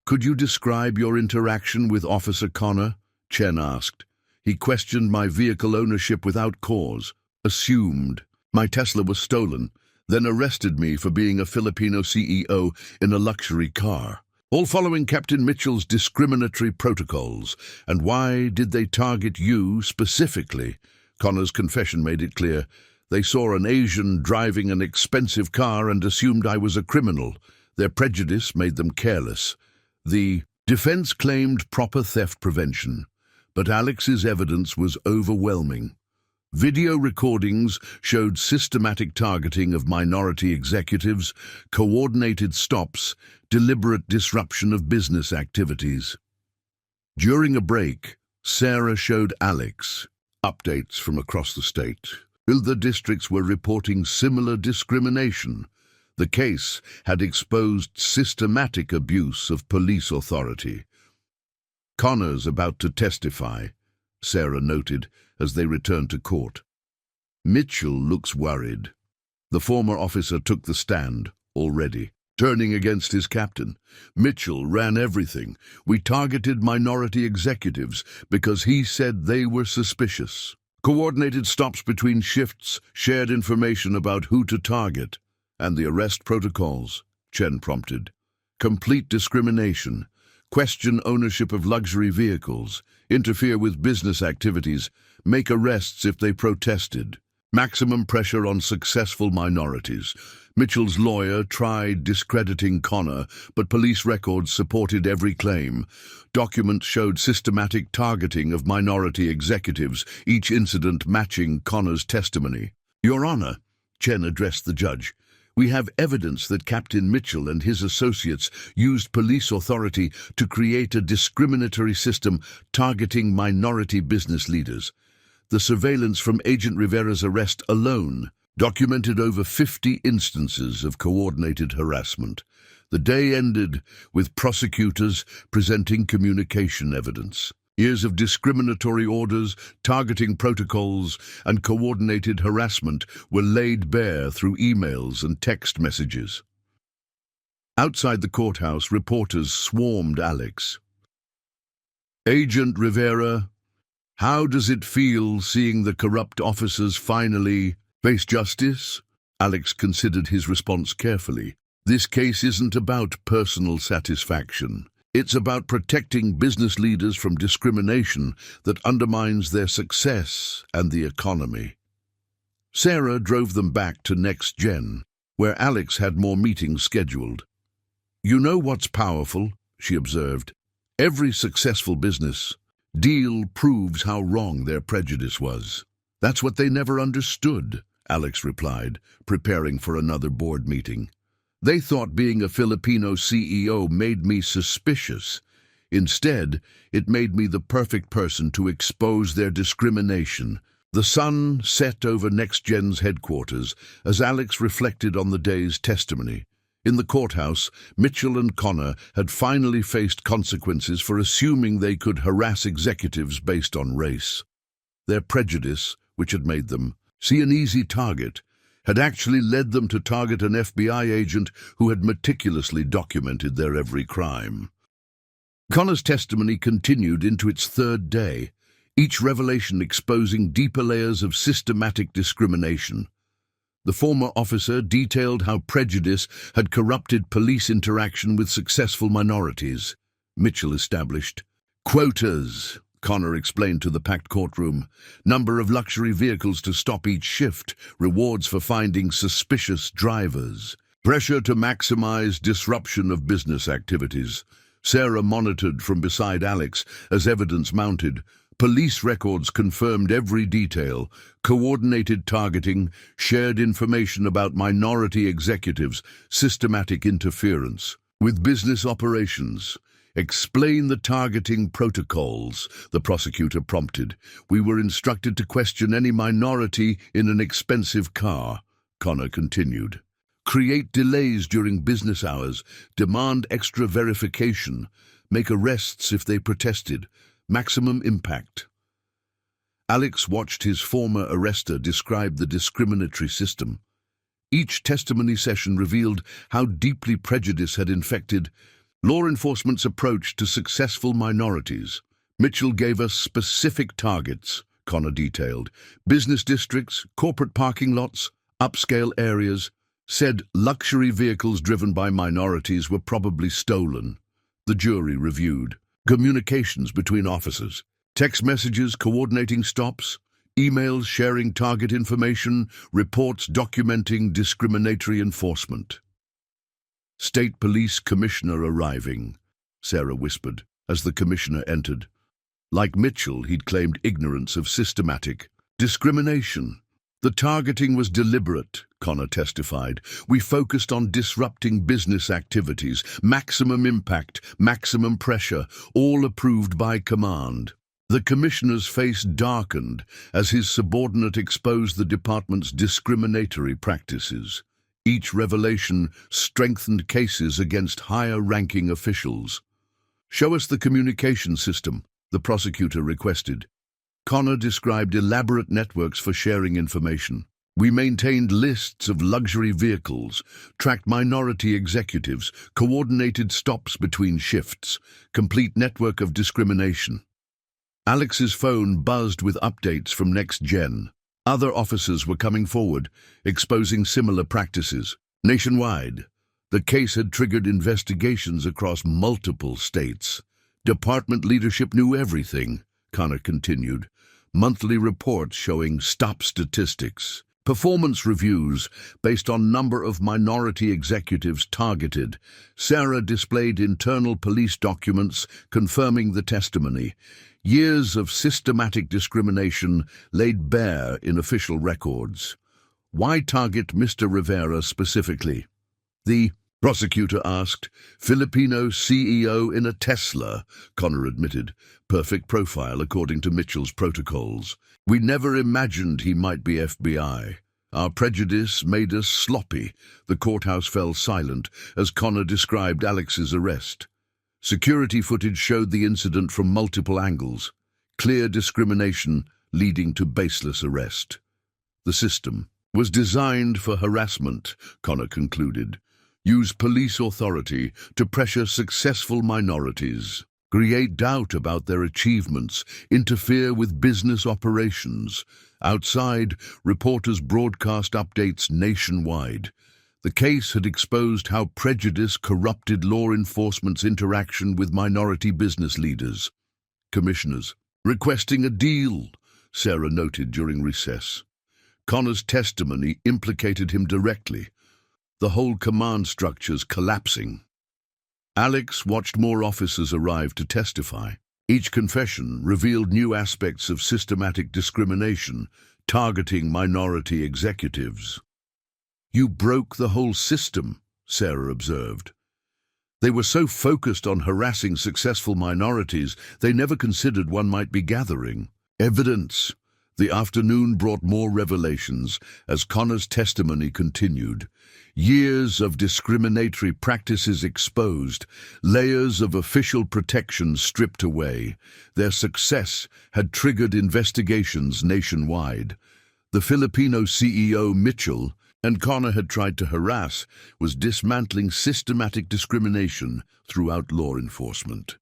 "Could you describe your interaction with Officer Connor?" Chen asked. "He questioned my vehicle ownership without cause, assumed my Tesla was stolen, then arrested me for being a Filipino CEO in a luxury car. All following Captain Mitchell's discriminatory protocols. And why did they target you specifically?" Connor's confession made it clear. "They saw an Asian driving an expensive car and assumed I was a criminal. Their prejudice made them careless." The defense claimed proper theft prevention, but Alex's evidence was overwhelming. Video recordings showed systematic targeting of minority executives, coordinated stops, deliberate disruption of business activities. During a break, Sarah showed Alex updates from across the state. The districts were reporting similar discrimination. The case had exposed systematic abuse of police authority. "Connor's about to testify," Sarah noted as they returned to court. "Mitchell looks worried." The former officer took the stand, already, turning against his captain. "Mitchell ran everything. We targeted minority executives because he said they were suspicious. Coordinated stops between shifts, shared information about who to target, and the arrest protocols," Chen prompted. "Complete discrimination. Question ownership of luxury vehicles, interfere with business activities, make arrests if they protested. Maximum pressure on successful minorities." Mitchell's lawyer tried discrediting Connor, but police records supported every claim. Documents showed systematic targeting of minority executives, each incident matching Connor's testimony. "Your Honor," Chen addressed the judge, "we have evidence that Captain Mitchell and his associates used police authority to create a discriminatory system targeting minority business leaders. The surveillance from Agent Rivera's arrest alone documented over 50 instances of coordinated harassment. The day ended with prosecutors presenting communication evidence. Years of discriminatory orders, targeting protocols, and coordinated harassment were laid bare through emails and text messages. Outside the courthouse, reporters swarmed Alex. "Agent Rivera, how does it feel seeing the corrupt officers finally face justice?" Alex considered his response carefully. "This case isn't about personal satisfaction. It's about protecting business leaders from discrimination that undermines their success and the economy." Sarah drove them back to Next Gen, where Alex had more meetings scheduled. "You know what's powerful," she observed. "Every successful business deal proves how wrong their prejudice was." "That's what they never understood," Alex replied, preparing for another board meeting. "They thought being a Filipino CEO made me suspicious. Instead, it made me the perfect person to expose their discrimination." The sun set over NextGen's headquarters as Alex reflected on the day's testimony. In the courthouse, Mitchell and Connor had finally faced consequences for assuming they could harass executives based on race. Their prejudice, which had made them see an easy target, had actually led them to target an FBI agent who had meticulously documented their every crime. Connor's testimony continued into its third day, each revelation exposing deeper layers of systematic discrimination. The former officer detailed how prejudice had corrupted police interaction with successful minorities. Mitchell established quotas, Connor explained to the packed courtroom. Number of luxury vehicles to stop each shift, rewards for finding suspicious drivers. Pressure to maximize disruption of business activities. Sarah monitored from beside Alex as evidence mounted. Police records confirmed every detail, coordinated targeting, shared information about minority executives, systematic interference with business operations. Explain the targeting protocols, the prosecutor prompted. We were instructed to question any minority in an expensive car, Connor continued. Create delays during business hours, demand extra verification, make arrests if they protested, maximum impact. Alex watched his former arrestor describe the discriminatory system. Each testimony session revealed how deeply prejudice had infected law enforcement's approach to successful minorities. Mitchell gave us specific targets, Connor detailed. Business districts, corporate parking lots, upscale areas. Said luxury vehicles driven by minorities were probably stolen. The jury reviewed communications between officers, text messages coordinating stops, emails sharing target information, reports documenting discriminatory enforcement. State Police Commissioner arriving, Sarah whispered as the commissioner entered. Like Mitchell, he'd claimed ignorance of systematic discrimination. The targeting was deliberate, Connor testified. We focused on disrupting business activities, maximum impact, maximum pressure, all approved by command. The commissioner's face darkened as his subordinate exposed the department's discriminatory practices. Each revelation strengthened cases against higher-ranking officials. Show us the communication system, the prosecutor requested. Connor described elaborate networks for sharing information. We maintained lists of luxury vehicles, tracked minority executives, coordinated stops between shifts, complete network of discrimination. Alex's phone buzzed with updates from Next Gen. Other officers were coming forward, exposing similar practices. Nationwide, the case had triggered investigations across multiple states. Department leadership knew everything, Connor continued. Monthly reports showing stop statistics. Performance reviews based on number of minority executives targeted. Sarah displayed internal police documents confirming the testimony. Years of systematic discrimination laid bare in official records. Why target Mr. Rivera specifically? The prosecutor asked. Filipino CEO in a Tesla, Connor admitted. Perfect profile according to Mitchell's protocols. We never imagined he might be FBI. Our prejudice made us sloppy. The courthouse fell silent as Connor described Alex's arrest. Security footage showed the incident from multiple angles. Clear discrimination leading to baseless arrest. The system was designed for harassment, Connor concluded. Use police authority to pressure successful minorities, create doubt about their achievements, interfere with business operations. Outside, reporters broadcast updates nationwide. The case had exposed how prejudice corrupted law enforcement's interaction with minority business leaders. Commissioners requesting a deal, Sarah noted during recess. Connor's testimony implicated him directly. The whole command structure's collapsing. Alex watched more officers arrive to testify. Each confession revealed new aspects of systematic discrimination, targeting minority executives. You broke the whole system, Sarah observed. They were so focused on harassing successful minorities, they never considered one might be gathering evidence. The afternoon brought more revelations as Connor's testimony continued. Years of discriminatory practices exposed, layers of official protection stripped away. Their success had triggered investigations nationwide. The Filipino CEO, Mitchell, and Connor had tried to harass, was dismantling systematic discrimination throughout law enforcement.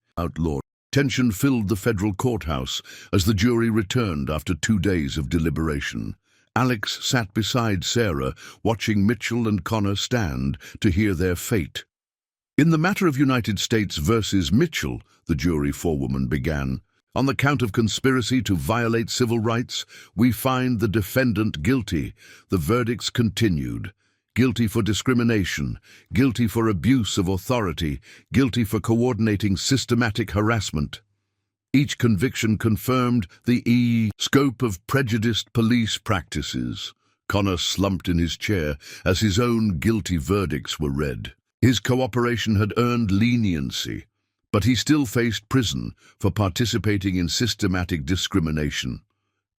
Tension filled the federal courthouse as the jury returned after 2 days of deliberation. Alex sat beside Sarah, watching Mitchell and Connor stand to hear their fate. In the matter of United States versus Mitchell, the jury forewoman began, On the count of conspiracy to violate civil rights, we find the defendant guilty. The verdicts continued. Guilty for discrimination, guilty for abuse of authority, guilty for coordinating systematic harassment. Each conviction confirmed the scope of prejudiced police practices. Connor slumped in his chair as his own guilty verdicts were read. His cooperation had earned leniency, but he still faced prison for participating in systematic discrimination.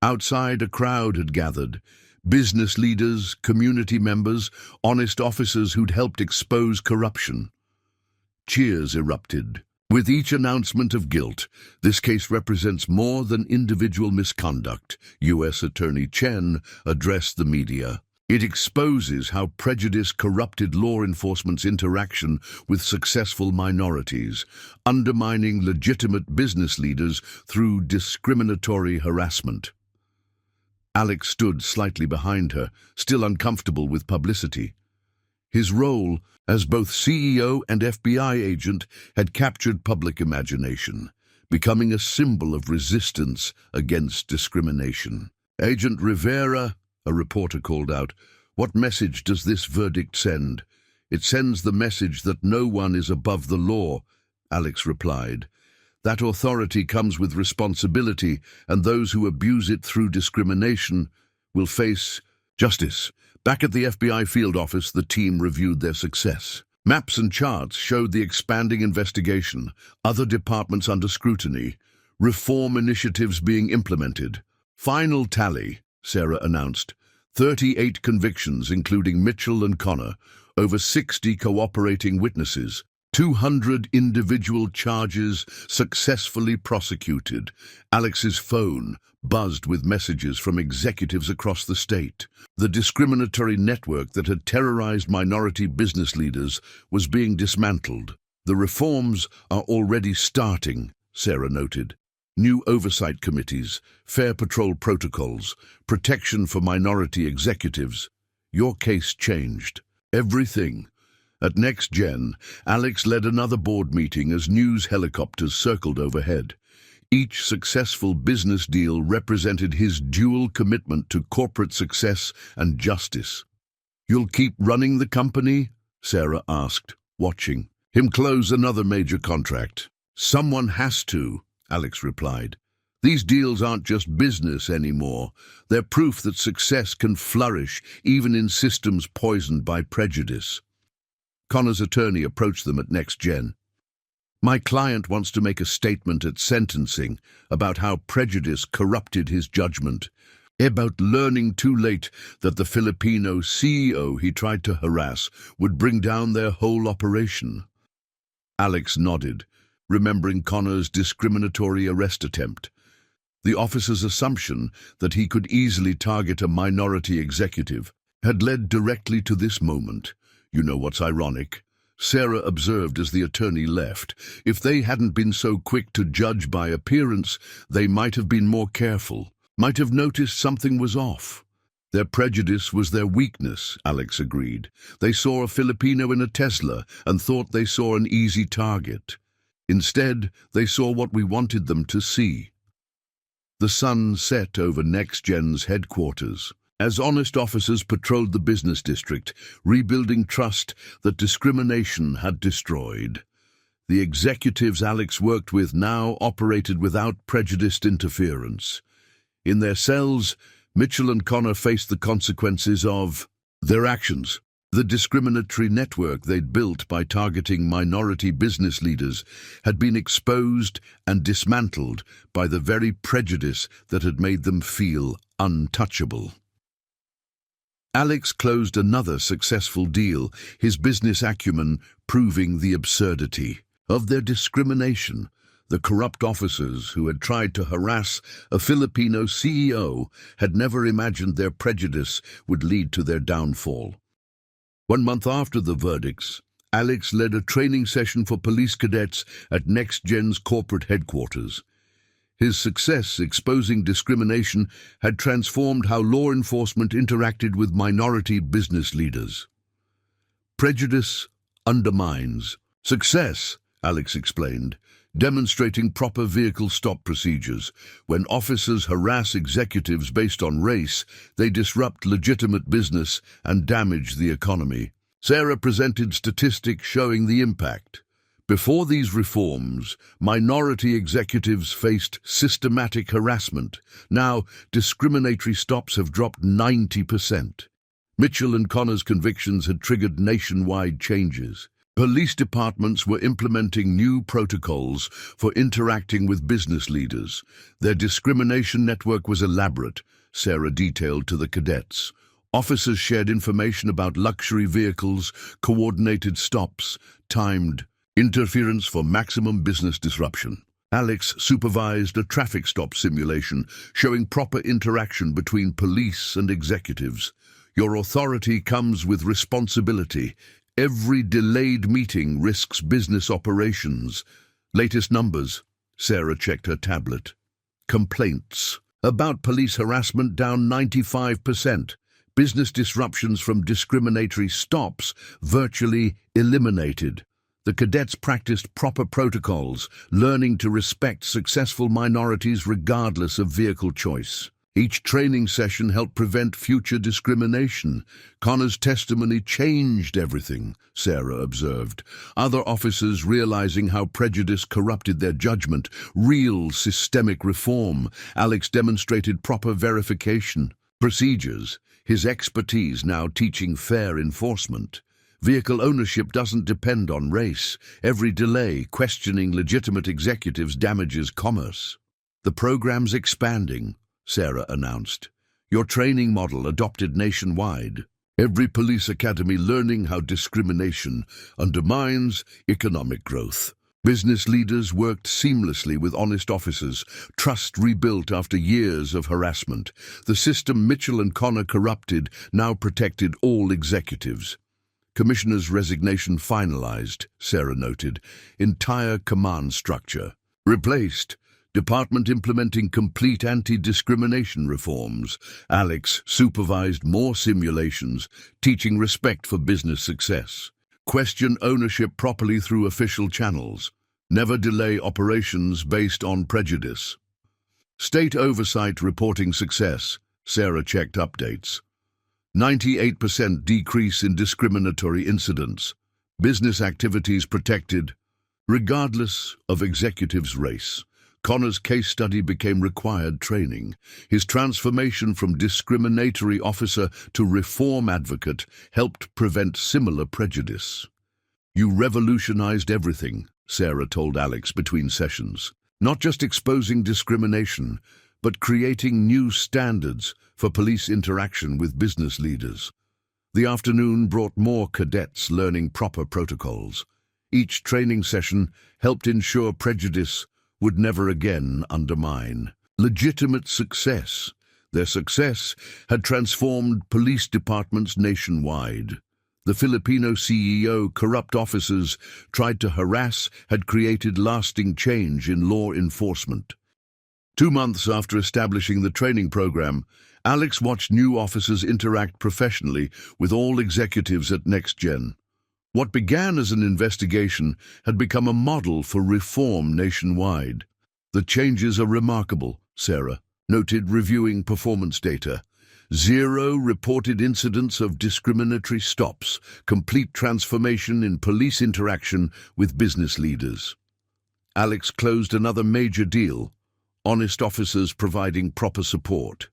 Outside, a crowd had gathered. Business leaders, community members, honest officers who'd helped expose corruption. Cheers erupted. With each announcement of guilt, this case represents more than individual misconduct, U.S. Attorney Chen addressed the media. It exposes how prejudice corrupted law enforcement's interaction with successful minorities, undermining legitimate business leaders through discriminatory harassment. Alex stood slightly behind her, still uncomfortable with publicity. His role as both CEO and FBI agent had captured public imagination, becoming a symbol of resistance against discrimination. "Agent Rivera," a reporter called out, "what message does this verdict send?" "It sends the message that no one is above the law," Alex replied. "That authority comes with responsibility, and those who abuse it through discrimination will face justice." Back at the FBI field office, the team reviewed their success. Maps and charts showed the expanding investigation, other departments under scrutiny, reform initiatives being implemented. "Final tally," Sarah announced. 38 convictions, including Mitchell and Connor, over 60 cooperating witnesses, 200 individual charges successfully prosecuted. Alex's phone buzzed with messages from executives across the state. The discriminatory network that had terrorized minority business leaders was being dismantled. "The reforms are already starting," Sarah noted. "New oversight committees, fair patrol protocols, protection for minority executives. Your case changed everything." At Next Gen, Alex led another board meeting as news helicopters circled overhead. Each successful business deal represented his dual commitment to corporate success and justice. "You'll keep running the company?" Sarah asked, watching him close another major contract. "Someone has to," Alex replied. "These deals aren't just business anymore. They're proof that success can flourish even in systems poisoned by prejudice." Connor's attorney approached them at Next Gen. "My client wants to make a statement at sentencing about how prejudice corrupted his judgment, about learning too late that the Filipino CEO he tried to harass would bring down their whole operation." Alex nodded, remembering Connor's discriminatory arrest attempt. The officer's assumption that he could easily target a minority executive had led directly to this moment. "You know what's ironic?" Sarah observed as the attorney left. "If they hadn't been so quick to judge by appearance, they might have been more careful, might have noticed something was off." "Their prejudice was their weakness," Alex agreed. "They saw a Filipino in a Tesla and thought they saw an easy target. Instead, they saw what we wanted them to see." The sun set over Next Gen's headquarters as honest officers patrolled the business district, rebuilding trust that discrimination had destroyed. The executives Alex worked with now operated without prejudiced interference. In their cells, Mitchell and Connor faced the consequences of their actions. The discriminatory network they'd built by targeting minority business leaders had been exposed and dismantled by the very prejudice that had made them feel untouchable. Alex closed another successful deal, his business acumen proving the absurdity of their discrimination. The corrupt officers who had tried to harass a Filipino CEO had never imagined their prejudice would lead to their downfall. 1 month after the verdicts, Alex led a training session for police cadets at Next Gen's corporate headquarters. His success exposing discrimination had transformed how law enforcement interacted with minority business leaders. "Prejudice undermines success," Alex explained. demonstrating proper vehicle stop procedures. When officers harass executives based on race, they disrupt legitimate business and damage the economy. Sarah presented statistics showing the impact. Before these reforms, minority executives faced systematic harassment. Now, discriminatory stops have dropped 90%. Mitchell and Connor's convictions had triggered nationwide changes. Police departments were implementing new protocols for interacting with business leaders. Their discrimination network was elaborate, Sarah detailed to the cadets. Officers shared information about luxury vehicles, coordinated stops, timed interference for maximum business disruption. Alex supervised a traffic stop simulation showing proper interaction between police and executives. Your authority comes with responsibility. Every delayed meeting risks business operations. Latest numbers. Sarah checked her tablet. Complaints about police harassment down 95%. Business disruptions from discriminatory stops virtually eliminated. The cadets practiced proper protocols, learning to respect successful minorities regardless of vehicle choice. Each training session helped prevent future discrimination. Connor's testimony changed everything, Sarah observed. Other officers realizing how prejudice corrupted their judgment. Real systemic reform. Alex demonstrated proper verification. Procedures. His expertise now teaching fair enforcement. Vehicle ownership doesn't depend on race. Every delay questioning legitimate executives damages commerce. The program's expanding, Sarah announced. Your training model adopted nationwide. Every police academy learning how discrimination undermines economic growth. Business leaders worked seamlessly with honest officers, trust rebuilt after years of harassment. The system Mitchell and Connor corrupted now protected all executives. Commissioner's resignation finalized, Sarah noted. Entire command structure replaced. Department implementing complete anti-discrimination reforms. Alex supervised more simulations, teaching respect for business success. Question ownership properly through official channels. Never delay operations based on prejudice. State oversight reporting success. Sarah checked updates. 98% decrease in discriminatory incidents. Business activities protected, regardless of executive's race. Connor's case study became required training. His transformation from discriminatory officer to reform advocate helped prevent similar prejudice. You revolutionized everything, Sarah told Alex between sessions. Not just exposing discrimination, but creating new standards for police interaction with business leaders. The afternoon brought more cadets learning proper protocols. Each training session helped ensure prejudice would never again undermine legitimate success. Their success had transformed police departments nationwide. The Filipino CEO, corrupt officers tried to harass, had created lasting change in law enforcement. 2 months after establishing the training program, Alex watched new officers interact professionally with all executives at NextGen. What began as an investigation had become a model for reform nationwide. The changes are remarkable, Sarah noted, reviewing performance data. 0 reported incidents of discriminatory stops, complete transformation in police interaction with business leaders. Alex closed another major deal, honest officers providing proper support.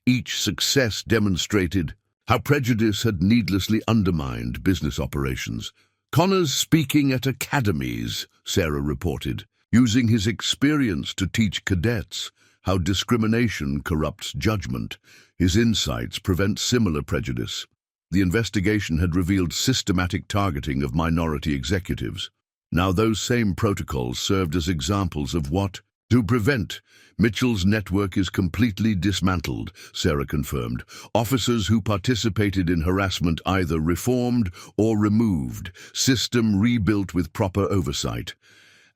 Each success demonstrated how prejudice had needlessly undermined business operations. Connor's speaking at academies, Sarah reported, using his experience to teach cadets how discrimination corrupts judgment. His insights prevent similar prejudice. The investigation had revealed systematic targeting of minority executives. Now those same protocols served as examples of what to prevent. Mitchell's network is completely dismantled, Sarah confirmed. Officers who participated in harassment either reformed or removed. System rebuilt with proper oversight.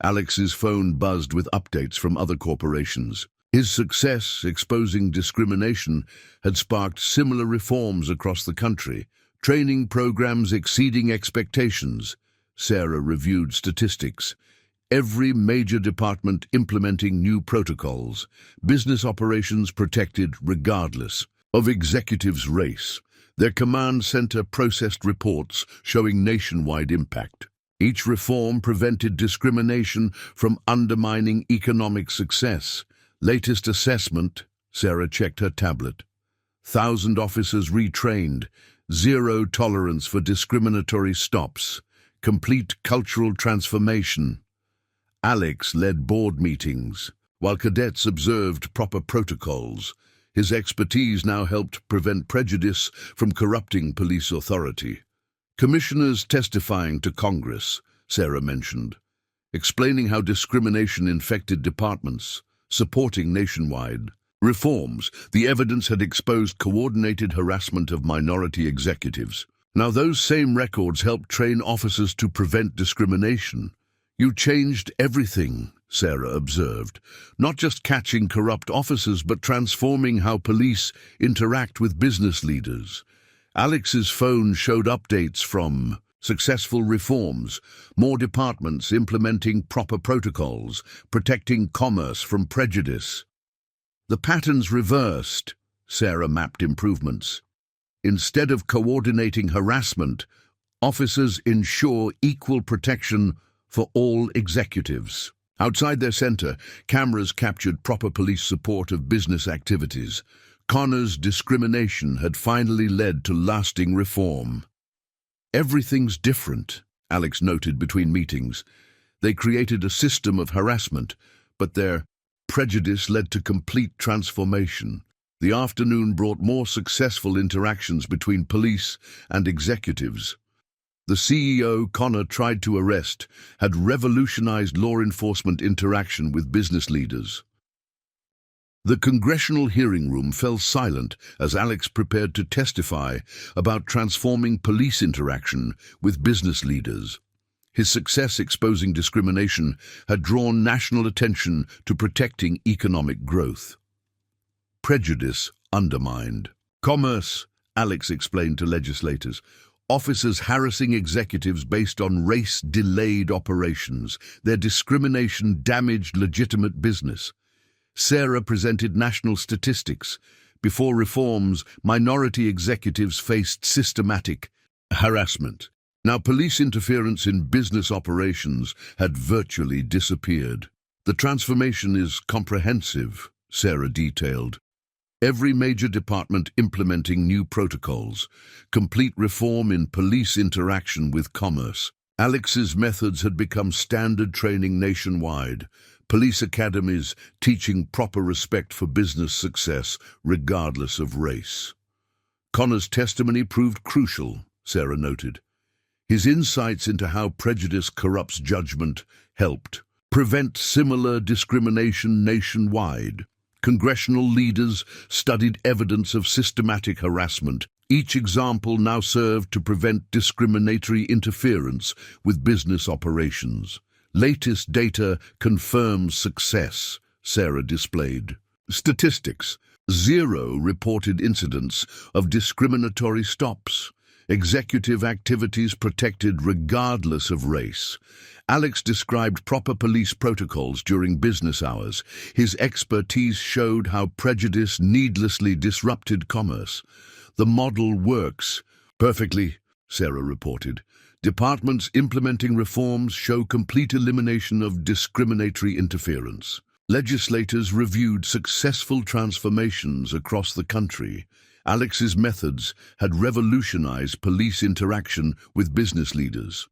Alex's phone buzzed with updates from other corporations. His success exposing discrimination had sparked similar reforms across the country, training programs exceeding expectations. Sarah reviewed statistics. Every major department implementing new protocols, business operations protected regardless of executives' race. Their command center processed reports showing nationwide impact. Each reform prevented discrimination from undermining economic success. Latest assessment, Sarah checked her tablet. 1,000 officers retrained, zero tolerance for discriminatory stops, complete cultural transformation. Alex led board meetings, while cadets observed proper protocols. His expertise now helped prevent prejudice from corrupting police authority. Commissioners testifying to Congress, Sarah mentioned, explaining how discrimination infected departments, supporting nationwide reforms. The evidence had exposed coordinated harassment of minority executives. Now those same records helped train officers to prevent discrimination. You changed everything, Sarah observed, not just catching corrupt officers but transforming how police interact with business leaders. Alex's phone showed updates from successful reforms, more departments implementing proper protocols, protecting commerce from prejudice. The patterns reversed, Sarah mapped improvements. Instead of coordinating harassment, officers ensure equal protection for all executives. Outside their center, cameras captured proper police support of business activities. Connor's discrimination had finally led to lasting reform. Everything's different, Alex noted between meetings. They created a system of harassment, but their prejudice led to complete transformation. The afternoon brought more successful interactions between police and executives. The CEO Connor tried to arrest had revolutionized law enforcement interaction with business leaders. The congressional hearing room fell silent as Alex prepared to testify about transforming police interaction with business leaders. His success exposing discrimination had drawn national attention to protecting economic growth. Prejudice undermined. Commerce, Alex explained to legislators. Officers harassing executives based on race delayed operations. Their discrimination damaged legitimate business. Sarah presented national statistics. Before reforms, minority executives faced systematic harassment. Now police interference in business operations had virtually disappeared. The transformation is comprehensive, Sarah detailed. Every major department implementing new protocols, complete reform in police interaction with commerce. Alex's methods had become standard training nationwide. Police academies teaching proper respect for business success, regardless of race. Connor's testimony proved crucial, Sarah noted. His insights into how prejudice corrupts judgment helped prevent similar discrimination nationwide. Congressional leaders studied evidence of systematic harassment. Each example now served to prevent discriminatory interference with business operations. Latest data confirms success, Sarah displayed. Statistics: 0 reported incidents of discriminatory stops. Executive activities protected regardless of race. Alex described proper police protocols during business hours. His expertise showed how prejudice needlessly disrupted commerce. The model works perfectly, Sarah reported. Departments implementing reforms show complete elimination of discriminatory interference. Legislators reviewed successful transformations across the country. Alex's methods had revolutionized police interaction with business leaders.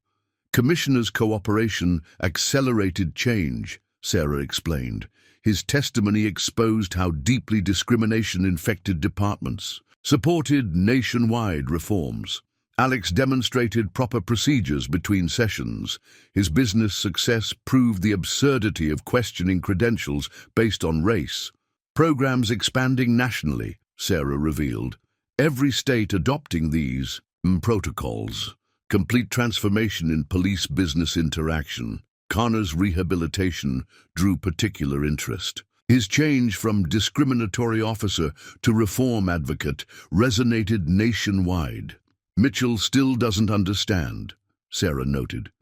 Commissioners' cooperation accelerated change, Sarah explained. His testimony exposed how deeply discrimination infected departments. Supported nationwide reforms. Alex demonstrated proper procedures between sessions. His business success proved the absurdity of questioning credentials based on race. Programs expanding nationally, Sarah revealed. Every state adopting these protocols. Complete transformation in police-business interaction. Connor's rehabilitation drew particular interest. His change from discriminatory officer to reform advocate resonated nationwide. Mitchell still doesn't understand, Sarah noted.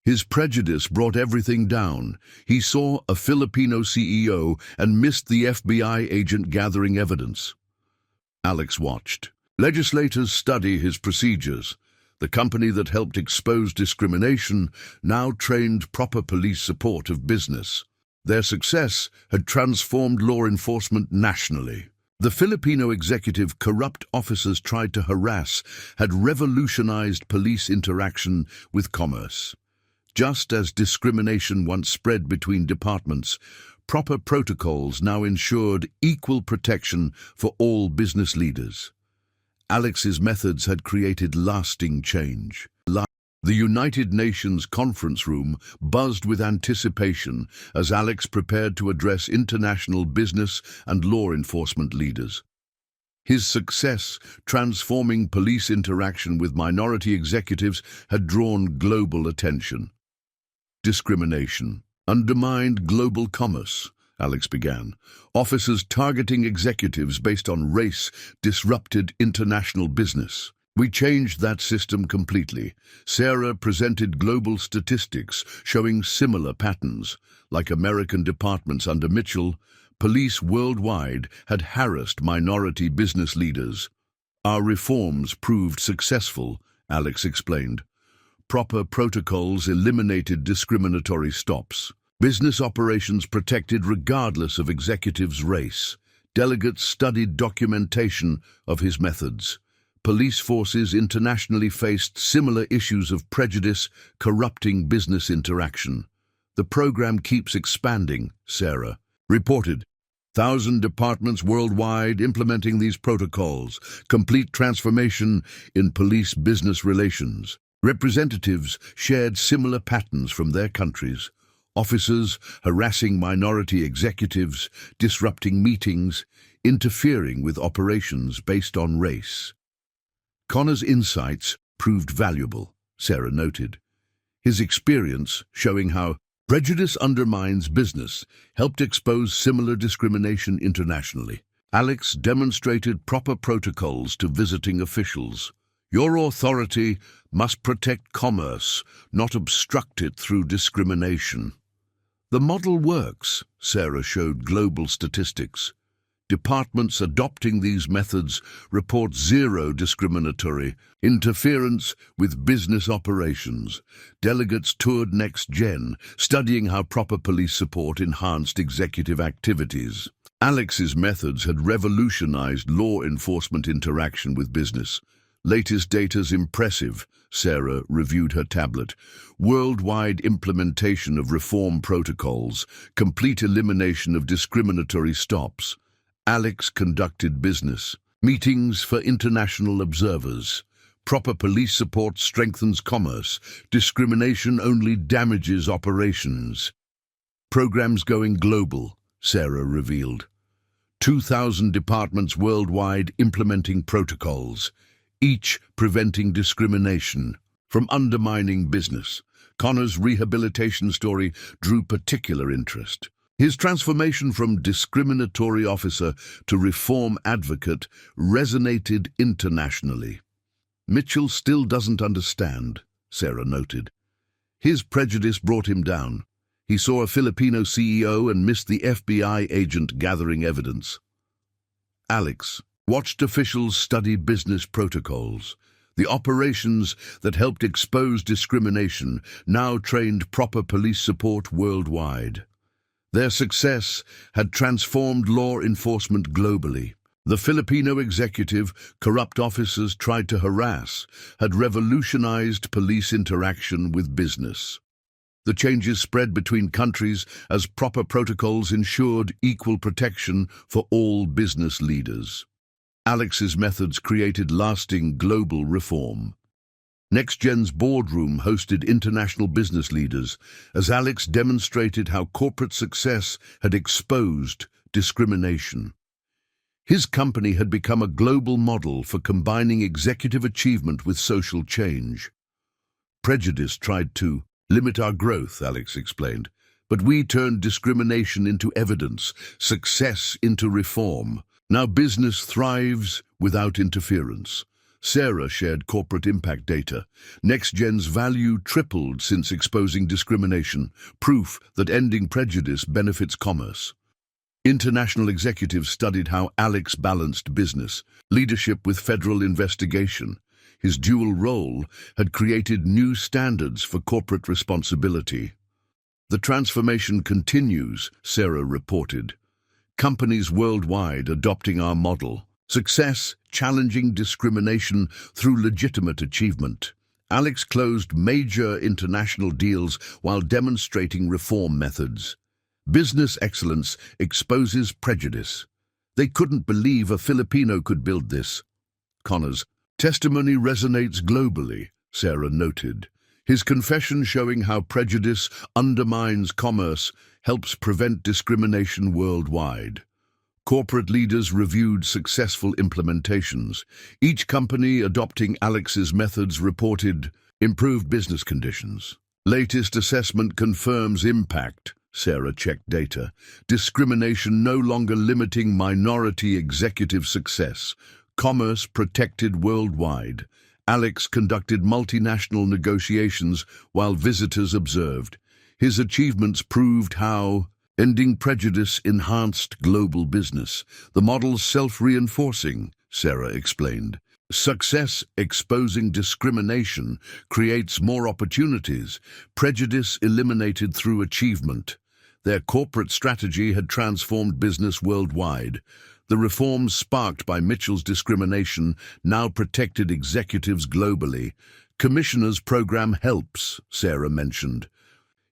His prejudice brought everything down. He saw a Filipino CEO and missed the FBI agent gathering evidence. Alex watched. Legislators study his procedures. The company that helped expose discrimination now trained proper police support of business. Their success had transformed law enforcement nationally. The Filipino executive corrupt officers tried to harass had revolutionized police interaction with commerce. Just as discrimination once spread between departments, proper protocols now ensured equal protection for all business leaders. Alex's methods had created lasting change. The United Nations conference room buzzed with anticipation as Alex prepared to address international business and law enforcement leaders. His success transforming police interaction with minority executives had drawn global attention. Discrimination undermined global commerce, Alex began. Officers targeting executives based on race disrupted international business. We changed that system completely. Sarah presented global statistics showing similar patterns. Like American departments under Mitchell, police worldwide had harassed minority business leaders. Our reforms proved successful, Alex explained. Proper protocols eliminated discriminatory stops. Business operations protected regardless of executives' race. Delegates studied documentation of his methods. Police forces internationally faced similar issues of prejudice corrupting business interaction. The program keeps expanding, Sarah reported. 1,000 departments worldwide implementing these protocols. Complete transformation in police-business relations. Representatives shared similar patterns from their countries. Officers harassing minority executives, disrupting meetings, interfering with operations based on race. Connor's insights proved valuable, Sarah noted. His experience showing how prejudice undermines business helped expose similar discrimination internationally. Alex demonstrated proper protocols to visiting officials. Your authority must protect commerce, not obstruct it through discrimination. The model works, Sarah showed global statistics. Departments adopting these methods report zero discriminatory interference with business operations. Delegates toured Next Gen, studying how proper police support enhanced executive activities. Alex's methods had revolutionized law enforcement interaction with business. Latest data's impressive, Sarah reviewed her tablet. Worldwide implementation of reform protocols, complete elimination of discriminatory stops. Alex conducted business meetings for international observers. Proper police support strengthens commerce. Discrimination only damages operations. Programs going global, Sarah revealed. 2,000 departments worldwide implementing protocols, each preventing discrimination from undermining business. Connor's rehabilitation story drew particular interest. His transformation from discriminatory officer to reform advocate resonated internationally. Mitchell still doesn't understand, Sarah noted. His prejudice brought him down. He saw a Filipino CEO and missed the FBI agent gathering evidence. Alex watched officials study business protocols. The operations that helped expose discrimination now trained proper police support worldwide. Their success had transformed law enforcement globally. The Filipino executive corrupt officers tried to harass had revolutionized police interaction with business. The changes spread between countries as proper protocols ensured equal protection for all business leaders. Alex's methods created lasting global reform. NextGen's boardroom hosted international business leaders as Alex demonstrated how corporate success had exposed discrimination. His company had become a global model for combining executive achievement with social change. Prejudice tried to limit our growth, Alex explained, but we turned discrimination into evidence, success into reform. Now business thrives without interference. Sarah shared corporate impact data. NextGen's value tripled since exposing discrimination, proof that ending prejudice benefits commerce. International executives studied how Alex balanced business, leadership with federal investigation. His dual role had created new standards for corporate responsibility. The transformation continues, Sarah reported. Companies worldwide adopting our model. Success, challenging discrimination through legitimate achievement. Alex closed major international deals while demonstrating reform methods. Business excellence exposes prejudice. They couldn't believe a Filipino could build this. Connor's testimony resonates globally, Sarah noted. His confession showing how prejudice undermines commerce helps prevent discrimination worldwide. Corporate leaders reviewed successful implementations. Each company adopting Alex's methods reported improved business conditions. Latest assessment confirms impact. Sarah checked data. Discrimination no longer limiting minority executive success. Commerce protected worldwide. Alex conducted multinational negotiations while visitors observed. His achievements proved how ending prejudice enhanced global business. The model's self-reinforcing, Sarah explained. Success exposing discrimination creates more opportunities. Prejudice eliminated through achievement. Their corporate strategy had transformed business worldwide. The reforms sparked by Mitchell's discrimination now protected executives globally. Commissioner's program helps, Sarah mentioned.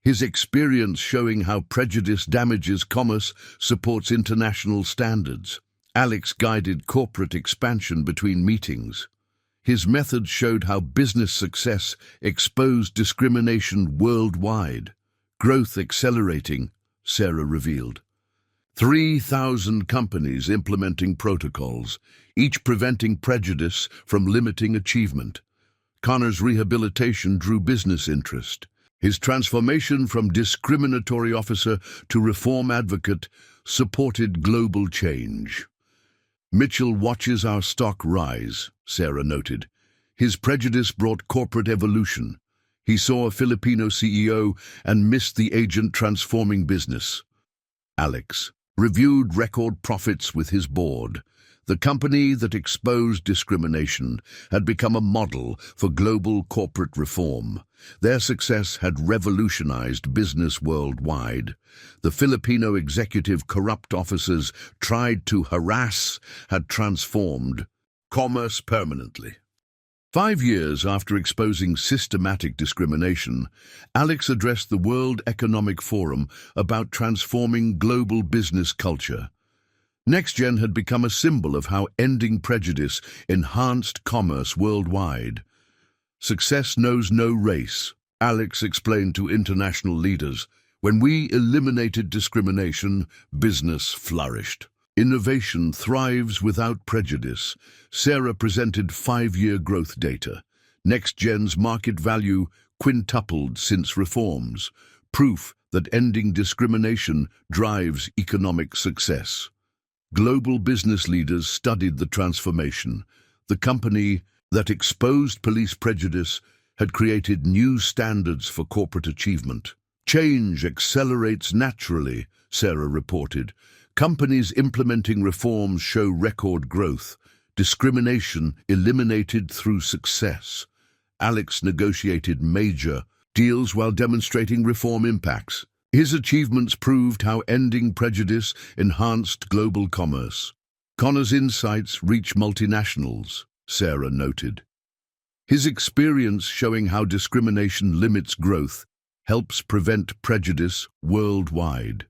His experience showing how prejudice damages commerce supports international standards. Alex guided corporate expansion between meetings. His methods showed how business success exposed discrimination worldwide. Growth accelerating, Sarah revealed. 3,000 companies implementing protocols, each preventing prejudice from limiting achievement. Connor's rehabilitation drew business interest. His transformation from discriminatory officer to reform advocate supported global change. Mitchell watches our stock rise, Sarah noted. His prejudice brought corporate evolution. He saw a Filipino CEO and missed the agent transforming business. Alex reviewed record profits with his board. The company that exposed discrimination had become a model for global corporate reform. Their success had revolutionized business worldwide. The Filipino executive corrupt officers tried to harass had transformed commerce permanently. 5 years after exposing systematic discrimination, Alex addressed the World Economic Forum about transforming global business culture. NextGen had become a symbol of how ending prejudice enhanced commerce worldwide. Success knows no race, Alex explained to international leaders. When we eliminated discrimination, business flourished. Innovation thrives without prejudice. Sarah presented 5-year growth data. NextGen's market value quintupled since reforms, proof that ending discrimination drives economic success. Global business leaders studied the transformation. The company that exposed police prejudice had created new standards for corporate achievement. Change accelerates naturally, Sarah reported. Companies implementing reforms show record growth. Discrimination eliminated through success. Alex negotiated major deals while demonstrating reform impacts. His achievements proved how ending prejudice enhanced global commerce. Connor's insights reach multinationals, Sarah noted. His experience showing how discrimination limits growth helps prevent prejudice worldwide.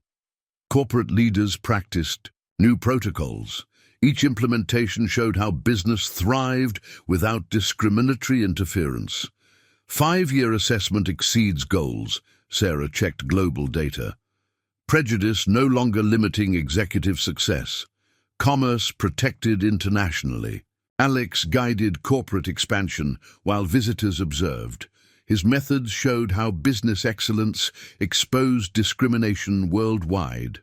Corporate leaders practiced new protocols. Each implementation showed how business thrived without discriminatory interference. 5-year assessment exceeds goals. Sarah checked global data. Prejudice no longer limiting executive success. Commerce protected internationally. Alex guided corporate expansion while visitors observed. His methods showed how business excellence exposed discrimination worldwide.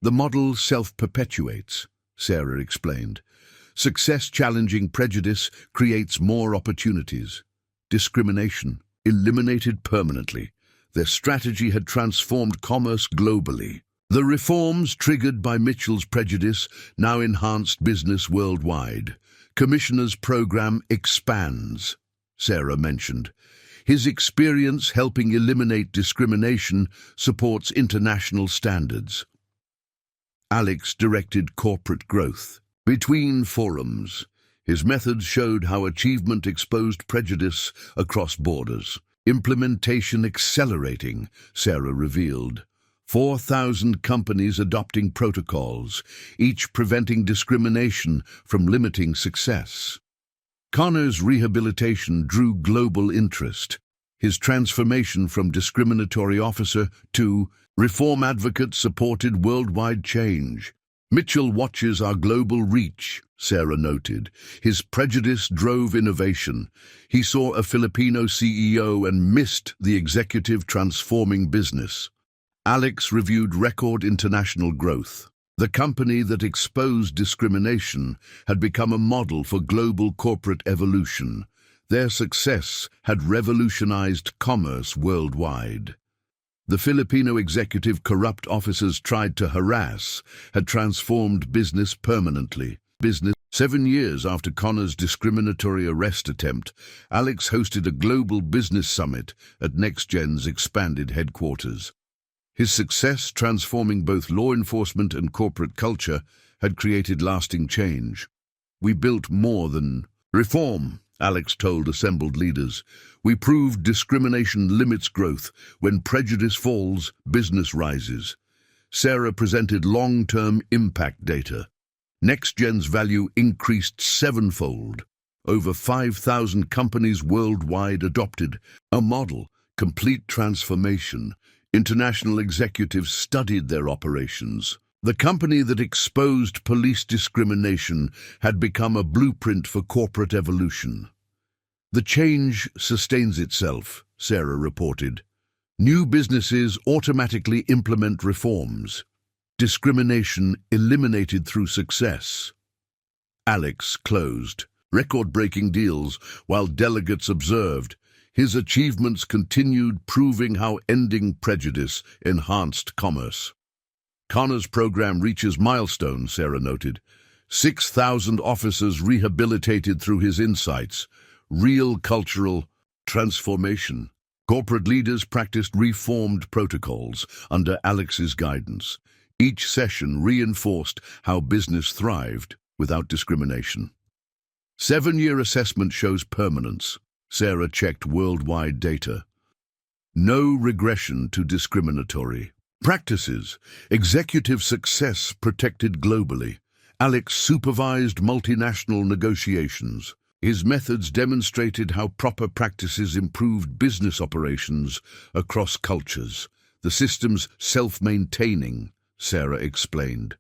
The model self-perpetuates, Sarah explained. Success challenging prejudice creates more opportunities. Discrimination eliminated permanently. Their strategy had transformed commerce globally. The reforms triggered by Mitchell's prejudice now enhanced business worldwide. Commissioner's program expands, Sarah mentioned. His experience helping eliminate discrimination supports international standards. Alex directed corporate growth. Between forums, his methods showed how achievement exposed prejudice across borders. Implementation accelerating, Sarah revealed. 4,000 companies adopting protocols, each preventing discrimination from limiting success. Connor's rehabilitation drew global interest. His transformation from discriminatory officer to reform advocate supported worldwide change. Mitchell watches our global reach, Sarah noted. His prejudice drove innovation. He saw a Filipino CEO and missed the executive transforming business. Alex reviewed record international growth. The company that exposed discrimination had become a model for global corporate evolution. Their success had revolutionized commerce worldwide. The Filipino executive corrupt officers tried to harass had transformed business permanently. 7 years after Connor's discriminatory arrest attempt, Alex hosted a global business summit at NextGen's expanded headquarters. His success transforming both law enforcement and corporate culture had created lasting change. We built more than reform, Alex told assembled leaders. We proved discrimination limits growth. When prejudice falls, business rises. Sarah presented long-term impact data. NextGen's value increased 7-fold. Over 5,000 companies worldwide adopted a model, complete transformation. International executives studied their operations. The company that exposed police discrimination had become a blueprint for corporate evolution. The change sustains itself, Sarah reported. New businesses automatically implement reforms. Discrimination eliminated through success. Alex closed record-breaking deals while delegates observed. His achievements continued proving how ending prejudice enhanced commerce. Connor's program reaches milestones, Sarah noted. 6,000 officers rehabilitated through his insights. Real cultural transformation. Corporate leaders practiced reformed protocols under Alex's guidance. Each session reinforced how business thrived without discrimination. 7-year assessment shows permanence. Sarah checked worldwide data. No regression to discriminatory practices. Executive success protected globally. Alex supervised multinational negotiations. His methods demonstrated how proper practices improved business operations across cultures. The system's self-maintaining, Sarah explained.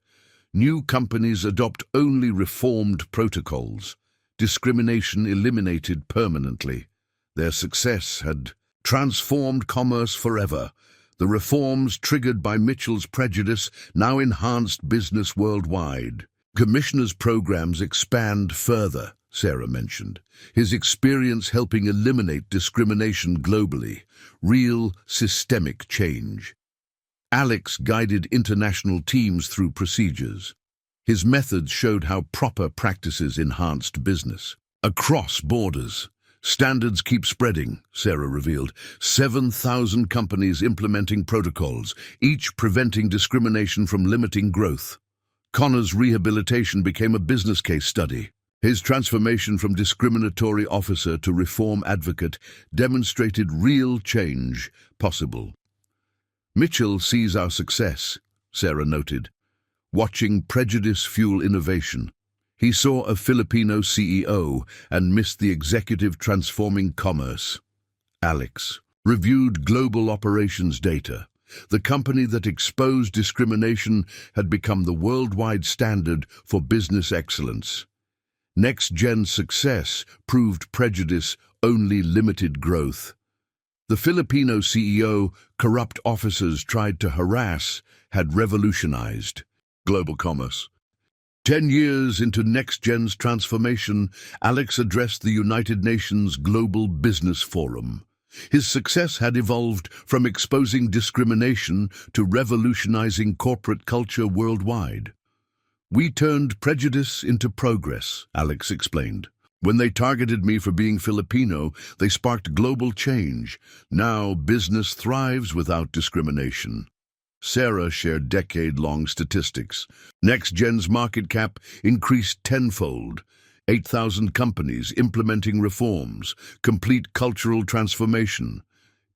New companies adopt only reformed protocols. Discrimination eliminated permanently. Their success had transformed commerce forever. The reforms triggered by Mitchell's prejudice now enhanced business worldwide. Commissioner's programs expand further, Sarah mentioned. His experience helping eliminate discrimination globally. Real systemic change. Alex guided international teams through procedures. His methods showed how proper practices enhanced business. Across borders, standards keep spreading, Sarah revealed. 7,000 companies implementing protocols, each preventing discrimination from limiting growth. Connor's rehabilitation became a business case study. His transformation from discriminatory officer to reform advocate demonstrated real change possible. Mitchell sees our success, Sarah noted. Watching prejudice fuel innovation. He saw a Filipino CEO and missed the executive transforming commerce. Alex reviewed global operations data. The company that exposed discrimination had become the worldwide standard for business excellence. NextGen's success proved prejudice only limited growth. The Filipino CEO corrupt officers tried to harass had revolutionized global commerce. 10 years into NextGen's transformation, Alex addressed the United Nations Global Business Forum. His success had evolved from exposing discrimination to revolutionizing corporate culture worldwide. "We turned prejudice into progress," Alex explained. "When they targeted me for being Filipino, they sparked global change. Now business thrives without discrimination." Sarah shared decade-long statistics. NextGen's market cap increased tenfold. 8,000 companies implementing reforms, complete cultural transformation.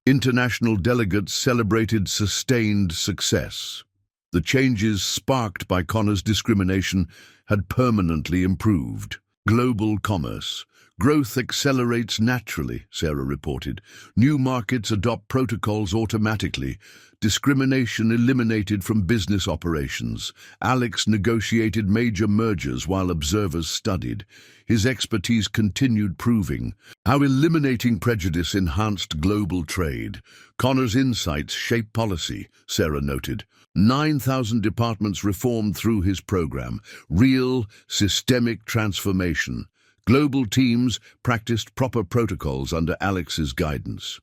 International delegates celebrated sustained success. The changes sparked by Connor's discrimination had permanently improved. Global commerce. "Growth accelerates naturally," Sarah reported. "New markets adopt protocols automatically. Discrimination eliminated from business operations. Alex negotiated major mergers while observers studied. His expertise continued proving how eliminating prejudice enhanced global trade. Connor's insights shape policy," Sarah noted. 9,000 departments reformed through his program. Real, systemic transformation. Global teams practiced proper protocols under Alex's guidance.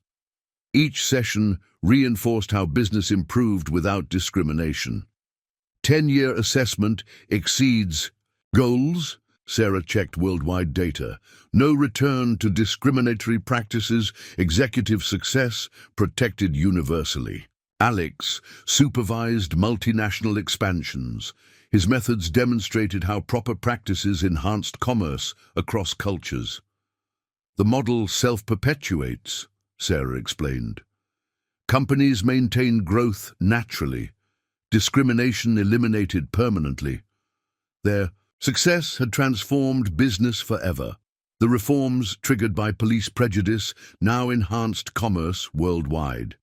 Each session reinforced how business improved without discrimination. 10-year assessment exceeds goals. Sarah checked worldwide data. No return to discriminatory practices, executive success protected universally. Alex supervised multinational expansions. His methods demonstrated how proper practices enhanced commerce across cultures. "The model self-perpetuates," Sarah explained. "Companies maintain growth naturally. Discrimination eliminated permanently. Their success had transformed business forever. The reforms triggered by police prejudice now enhanced commerce worldwide."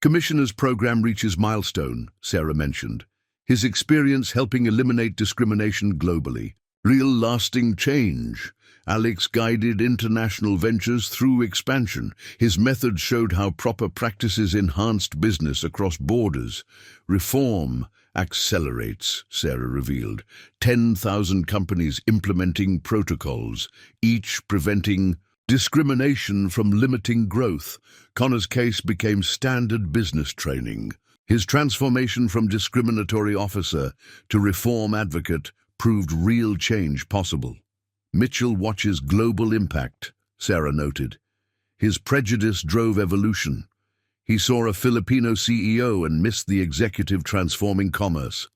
Commissioner's program reaches milestone, Sarah mentioned. His experience helping eliminate discrimination globally. Real lasting change. Alex guided international ventures through expansion. His methods showed how proper practices enhanced business across borders. Reform accelerates, Sarah revealed. 10,000 companies implementing protocols, each preventing discrimination from limiting growth. Connor's case became standard business training. His transformation from discriminatory officer to reform advocate proved real change possible. Mitchell watches global impact, Sarah noted. His prejudice drove evolution. He saw a Filipino CEO and missed the executive transforming commerce.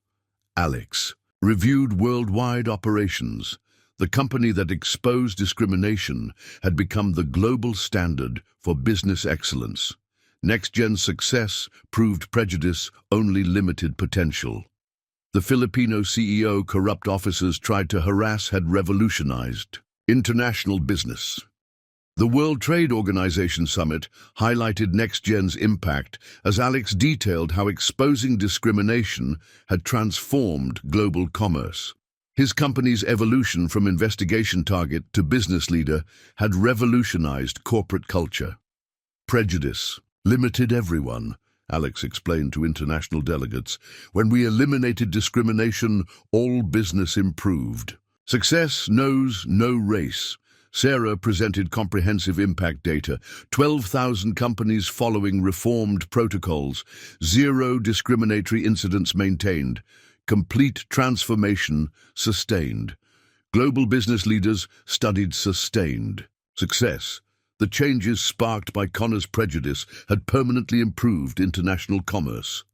Alex reviewed worldwide operations. The company that exposed discrimination had become the global standard for business excellence. NextGen's success proved prejudice only limited potential. The Filipino CEO corrupt officers tried to harass had revolutionized international business. The World Trade Organization Summit highlighted NextGen's impact as Alex detailed how exposing discrimination had transformed global commerce. His company's evolution from investigation target to business leader had revolutionized corporate culture. Prejudice limited everyone, Alex explained to international delegates. When we eliminated discrimination, all business improved. Success knows no race. Sarah presented comprehensive impact data. 12,000 companies following reformed protocols. 0 discriminatory incidents maintained. Complete transformation sustained. Global business leaders studied sustained success. The changes sparked by Connor's prejudice had permanently improved international commerce.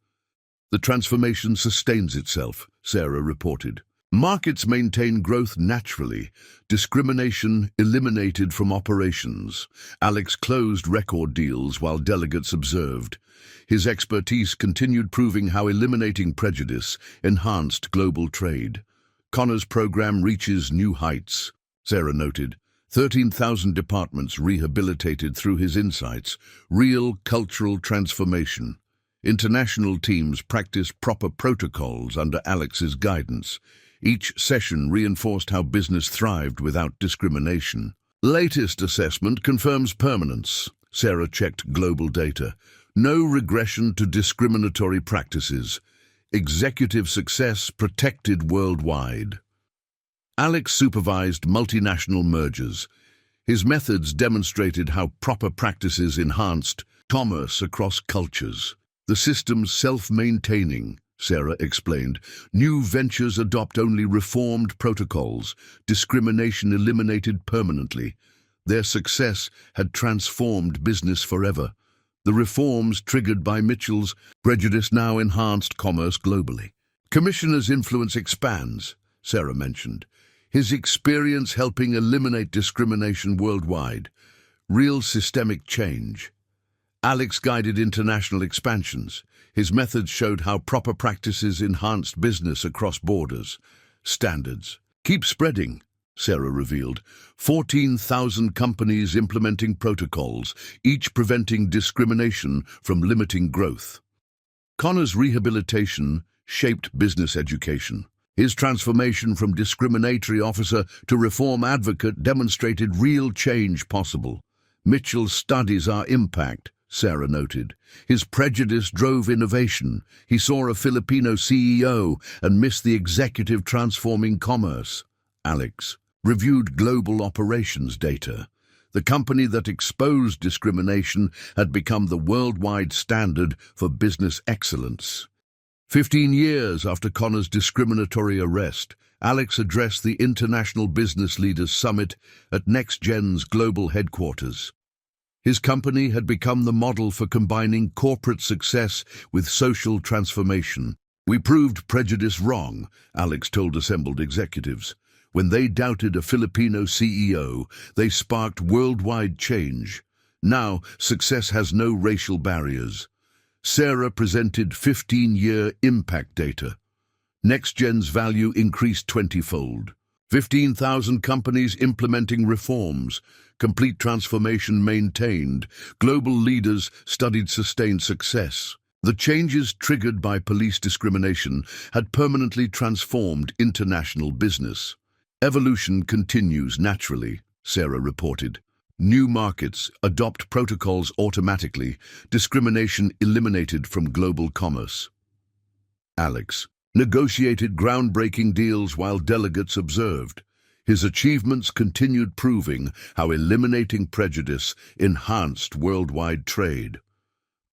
The transformation sustains itself, Sarah reported. Markets maintain growth naturally. Discrimination eliminated from operations. Alex closed record deals while delegates observed. His expertise continued proving how eliminating prejudice enhanced global trade. Connor's program reaches new heights, Sarah noted. 13,000 departments rehabilitated through his insights. Real cultural transformation. International teams practiced proper protocols under Alex's guidance. Each session reinforced how business thrived without discrimination. Latest assessment confirms permanence. Sarah checked global data. No regression to discriminatory practices. Executive success protected worldwide. Alex supervised multinational mergers. His methods demonstrated how proper practices enhanced commerce across cultures. The system's self-maintaining, Sarah explained. New ventures adopt only reformed protocols, discrimination eliminated permanently. Their success had transformed business forever. The reforms triggered by Mitchell's prejudice now enhanced commerce globally. Commissioner's influence expands, Sarah mentioned. His experience helping eliminate discrimination worldwide. Real systemic change. Alex guided international expansions. His methods showed how proper practices enhanced business across borders. Standards. Keep spreading, Sarah revealed. 14,000 companies implementing protocols, each preventing discrimination from limiting growth. Connor's rehabilitation shaped business education. His transformation from discriminatory officer to reform advocate demonstrated real change possible. Mitchell's studies our impact, Sarah noted. His prejudice drove innovation. He saw a Filipino CEO and missed the executive transforming commerce. Alex reviewed global operations data. The company that exposed discrimination had become the worldwide standard for business excellence. 15 years after Connor's discriminatory arrest, Alex addressed the International Business Leaders Summit at NextGen's global headquarters. His company had become the model for combining corporate success with social transformation. We proved prejudice wrong, Alex told assembled executives. When they doubted a Filipino CEO, they sparked worldwide change. Now, success has no racial barriers. Sarah presented 15-year impact data. NextGen's value increased 20-fold. 15,000 companies implementing reforms, complete transformation maintained, global leaders studied sustained success. The changes triggered by police discrimination had permanently transformed international business. Evolution continues naturally, Sarah reported. New markets adopt protocols automatically, discrimination eliminated from global commerce. Alex negotiated groundbreaking deals while delegates observed. His achievements continued proving how eliminating prejudice enhanced worldwide trade.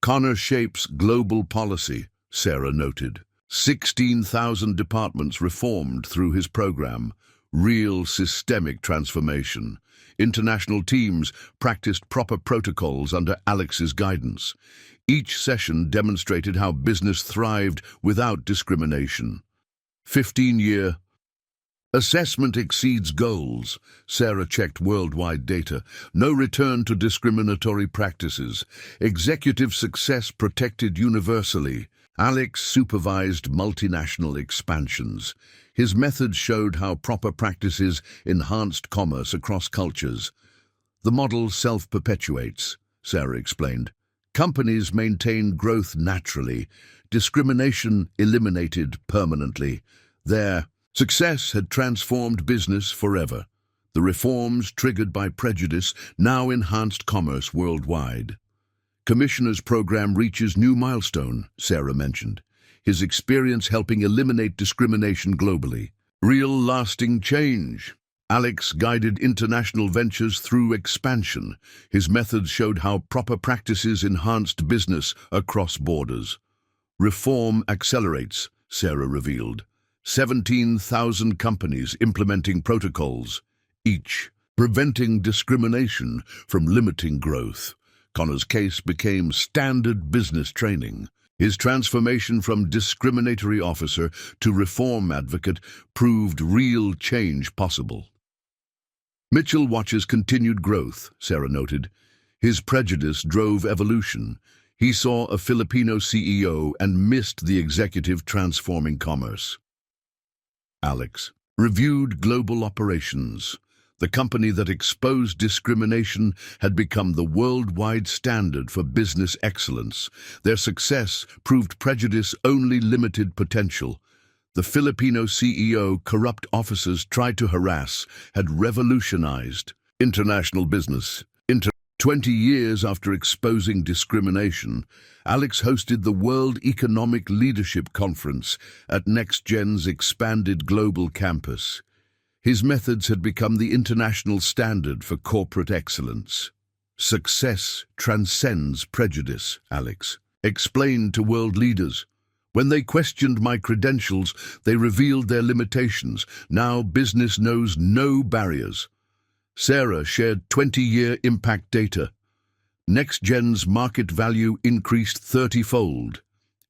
Connor shapes global policy, Sarah noted. 16,000 departments reformed through his program. Real systemic transformation. International teams practiced proper protocols under Alex's guidance. Each session demonstrated how business thrived without discrimination. 15-year assessment exceeds goals. Sarah checked worldwide data. No return to discriminatory practices. Executive success protected universally. Alex supervised multinational expansions. His methods showed how proper practices enhanced commerce across cultures. The model self-perpetuates, Sarah explained. Companies maintain growth naturally. Discrimination eliminated permanently. Their success had transformed business forever. The reforms triggered by prejudice now enhanced commerce worldwide. Commissioner's program reaches new milestone, Sarah mentioned. His experience helping eliminate discrimination globally. Real lasting change. Alex guided international ventures through expansion. His methods showed how proper practices enhanced business across borders. Reform accelerates, Sarah revealed. 17,000 companies implementing protocols, each preventing discrimination from limiting growth. Connor's case became standard business training. His transformation from discriminatory officer to reform advocate proved real change possible. Mitchell watches continued growth, Sarah noted. His prejudice drove evolution. He saw a Filipino CEO and missed the executive transforming commerce. Alex reviewed global operations. The company that exposed discrimination had become the worldwide standard for business excellence. Their success proved prejudice only limited potential. The Filipino CEO corrupt officers tried to harass had revolutionized international business. 20 years after exposing discrimination, Alex hosted the World Economic Leadership Conference at NextGen's expanded global campus. His methods had become the international standard for corporate excellence. Success transcends prejudice, Alex explained to world leaders. When they questioned my credentials, they revealed their limitations. Now business knows no barriers. Sarah shared 20-year impact data. NextGen's market value increased 30-fold.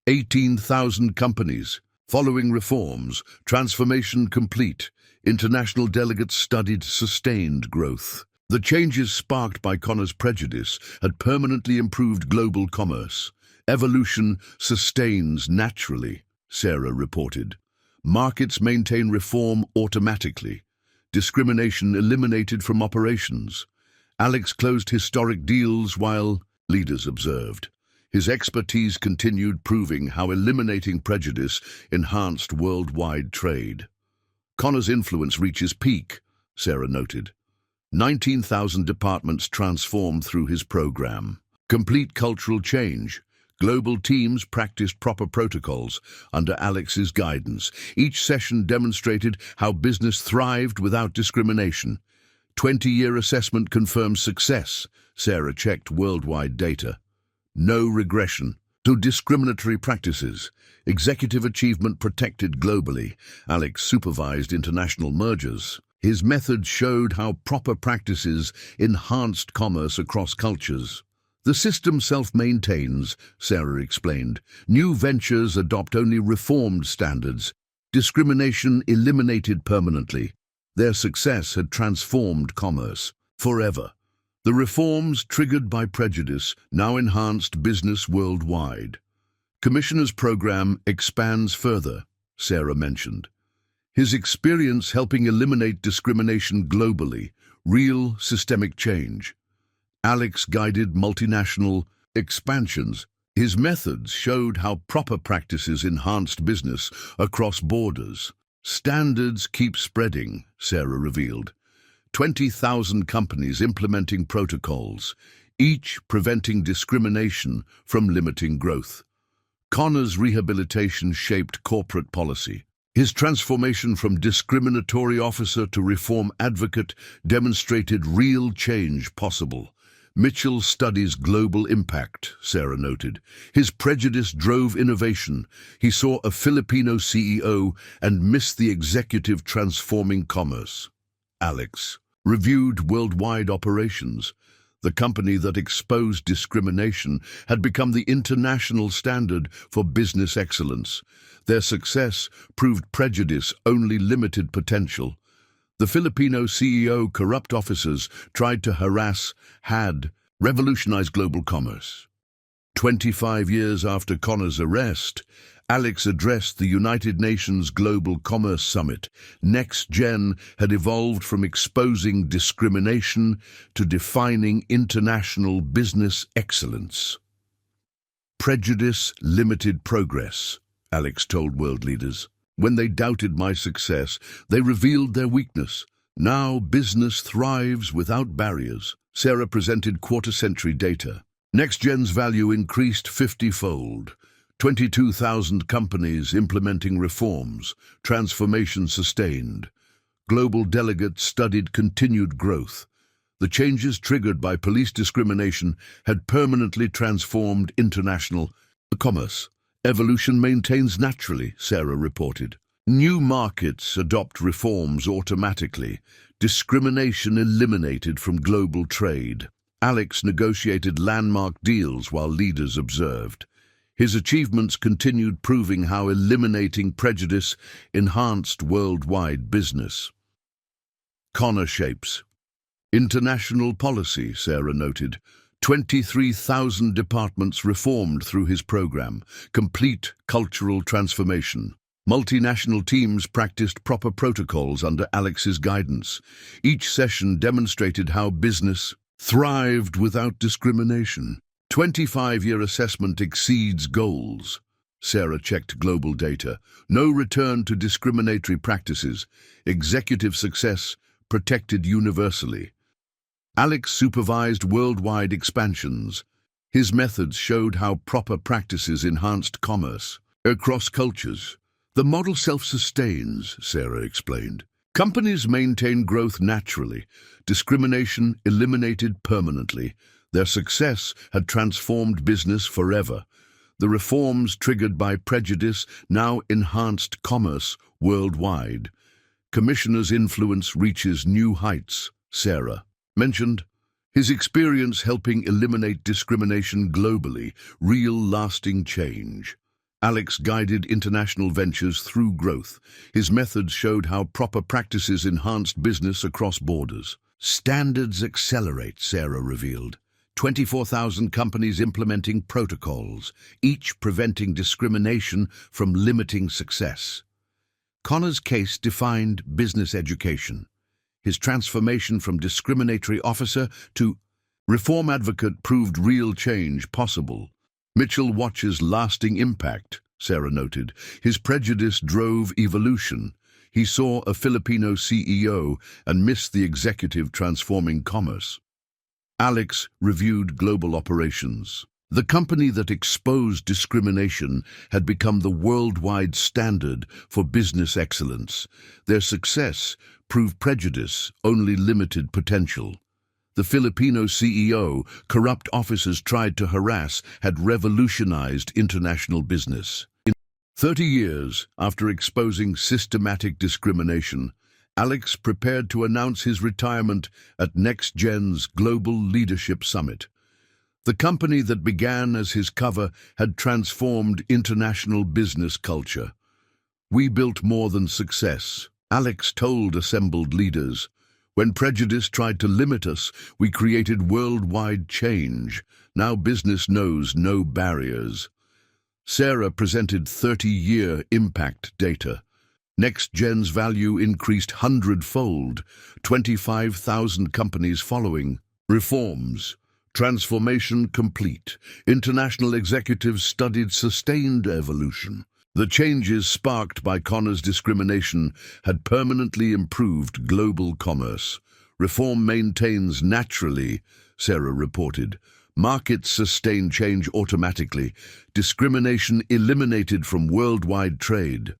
18,000 companies. Following reforms, transformation complete. International delegates studied sustained growth. The changes sparked by Connor's prejudice had permanently improved global commerce. Evolution sustains naturally, Sarah reported. Markets maintain reform automatically. Discrimination eliminated from operations. Alex closed historic deals while leaders observed. His expertise continued proving how eliminating prejudice enhanced worldwide trade. Connor's influence reaches peak, Sarah noted. 19,000 departments transformed through his program. Complete cultural change. Global teams practiced proper protocols under Alex's guidance. Each session demonstrated how business thrived without discrimination. 20-year assessment confirms success. Sarah checked worldwide data. No regression to discriminatory practices. Executive achievement protected globally. Alex supervised international mergers. His methods showed how proper practices enhanced commerce across cultures. The system self-maintains, Sarah explained. New ventures adopt only reformed standards. Discrimination eliminated permanently. Their success had transformed commerce forever. The reforms triggered by prejudice now enhanced business worldwide. Commissioner's program expands further, Sarah mentioned. His experience helping eliminate discrimination globally, real systemic change. Alex guided multinational expansions. His methods showed how proper practices enhanced business across borders. Standards keep spreading, Sarah revealed. 20,000 companies implementing protocols, each preventing discrimination from limiting growth. Connor's rehabilitation shaped corporate policy. His transformation from discriminatory officer to reform advocate demonstrated real change possible. Mitchell studies global impact, Sarah noted. His prejudice drove innovation. He saw a Filipino CEO and missed the executive transforming commerce. Alex reviewed worldwide operations. The company that exposed discrimination had become the international standard for business excellence. Their success proved prejudice only limited potential. The Filipino CEO corrupt officers tried to harass, had revolutionized global commerce. 25 years after Connor's arrest, Alex addressed the United Nations Global Commerce Summit. NextGen had evolved from exposing discrimination to defining international business excellence. Prejudice limited progress, Alex told world leaders. When they doubted my success, they revealed their weakness. Now business thrives without barriers. Sarah presented quarter-century data. NextGen's value increased 50-fold. 22,000 companies implementing reforms. Transformation sustained. Global delegates studied continued growth. The changes triggered by police discrimination had permanently transformed international commerce. Evolution maintains naturally, Sarah reported. New markets adopt reforms automatically. Discrimination eliminated from global trade. Alex negotiated landmark deals while leaders observed. His achievements continued proving how eliminating prejudice enhanced worldwide business. Connor shapes international policy, Sarah noted. 23,000 departments reformed through his program. Complete cultural transformation. Multinational teams practiced proper protocols under Alex's guidance. Each session demonstrated how business thrived without discrimination. 25-year assessment exceeds goals. Sarah checked global data. No return to discriminatory practices. Executive success protected universally. Alex supervised worldwide expansions. His methods showed how proper practices enhanced commerce across cultures. The model self-sustains, Sarah explained. Companies maintain growth naturally, discrimination eliminated permanently. Their success had transformed business forever. The reforms triggered by prejudice now enhanced commerce worldwide. Commissioner's influence reaches new heights, Sarah mentioned. His experience helping eliminate discrimination globally, real lasting change. Alex guided international ventures through growth. His methods showed how proper practices enhanced business across borders. Standards accelerate, Sarah revealed. 24,000 companies implementing protocols, each preventing discrimination from limiting success. Connor's case defined business education. His transformation from discriminatory officer to reform advocate proved real change possible. Mitchell watches lasting impact, Sarah noted. His prejudice drove evolution. He saw a Filipino CEO and missed the executive transforming commerce. Alex reviewed global operations. The company that exposed discrimination had become the worldwide standard for business excellence. Their success proved prejudice only limited potential. The Filipino CEO, corrupt officers tried to harass, had revolutionized international business. In 30 years after exposing systematic discrimination, Alex prepared to announce his retirement at NextGen's Global Leadership Summit. The company that began as his cover had transformed international business culture. "We built more than success," Alex told assembled leaders. "When prejudice tried to limit us, we created worldwide change. Now business knows no barriers." Sarah presented 30-year impact data. NextGen's value increased 100-fold, 25,000 companies following. Reforms. Transformation complete. International executives studied sustained evolution. The changes sparked by Connor's discrimination had permanently improved global commerce. Reform maintains naturally, Sarah reported. Markets sustain change automatically. Discrimination eliminated from worldwide trade.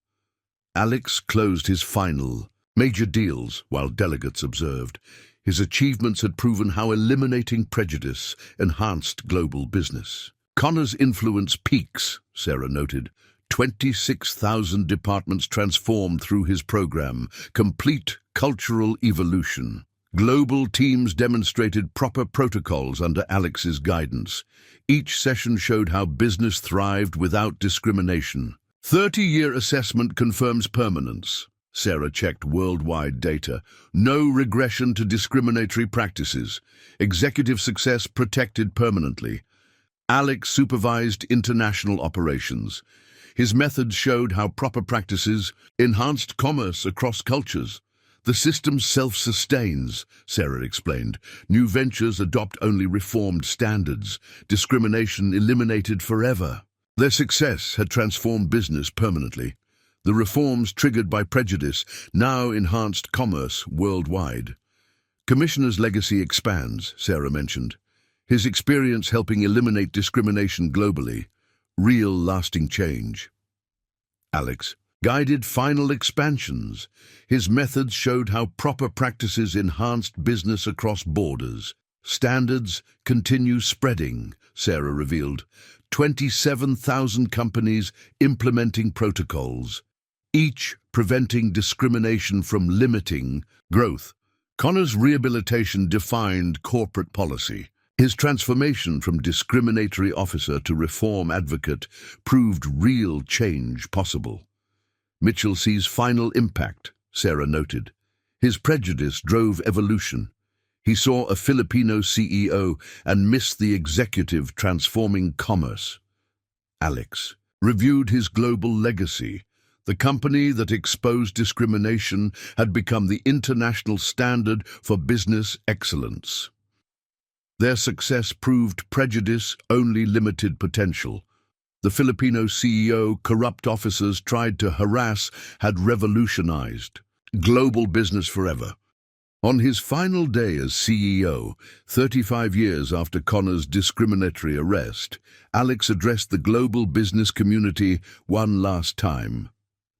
Alex closed his final major deals while delegates observed. His achievements had proven how eliminating prejudice enhanced global business. Connor's influence peaks, Sarah noted. 26,000 departments transformed through his program. Complete cultural evolution. Global teams demonstrated proper protocols under Alex's guidance. Each session showed how business thrived without discrimination. 30-year assessment confirms permanence. Sarah checked worldwide data. No regression to discriminatory practices. Executive success protected permanently. Alex supervised international operations. His methods showed how proper practices enhanced commerce across cultures. The system self-sustains, Sarah explained. New ventures adopt only reformed standards. Discrimination eliminated forever. Their success had transformed business permanently. The reforms triggered by prejudice now enhanced commerce worldwide. Commissioner's legacy expands, Sarah mentioned. His experience helping eliminate discrimination globally. Real lasting change. Alex guided final expansions. His methods showed how proper practices enhanced business across borders. Standards continue spreading, Sarah revealed. 27,000 companies implementing protocols, each preventing discrimination from limiting growth. Connor's rehabilitation defined corporate policy. His transformation from discriminatory officer to reform advocate proved real change possible. Mitchell sees final impact, Sarah noted. His prejudice drove evolution. He saw a Filipino CEO and missed the executive transforming commerce. Alex reviewed his global legacy. The company that exposed discrimination had become the international standard for business excellence. Their success proved prejudice only limited potential. The Filipino CEO, corrupt officers tried to harass, had revolutionized global business forever. On his final day as CEO, 35 years after Connor's discriminatory arrest, Alex addressed the global business community one last time.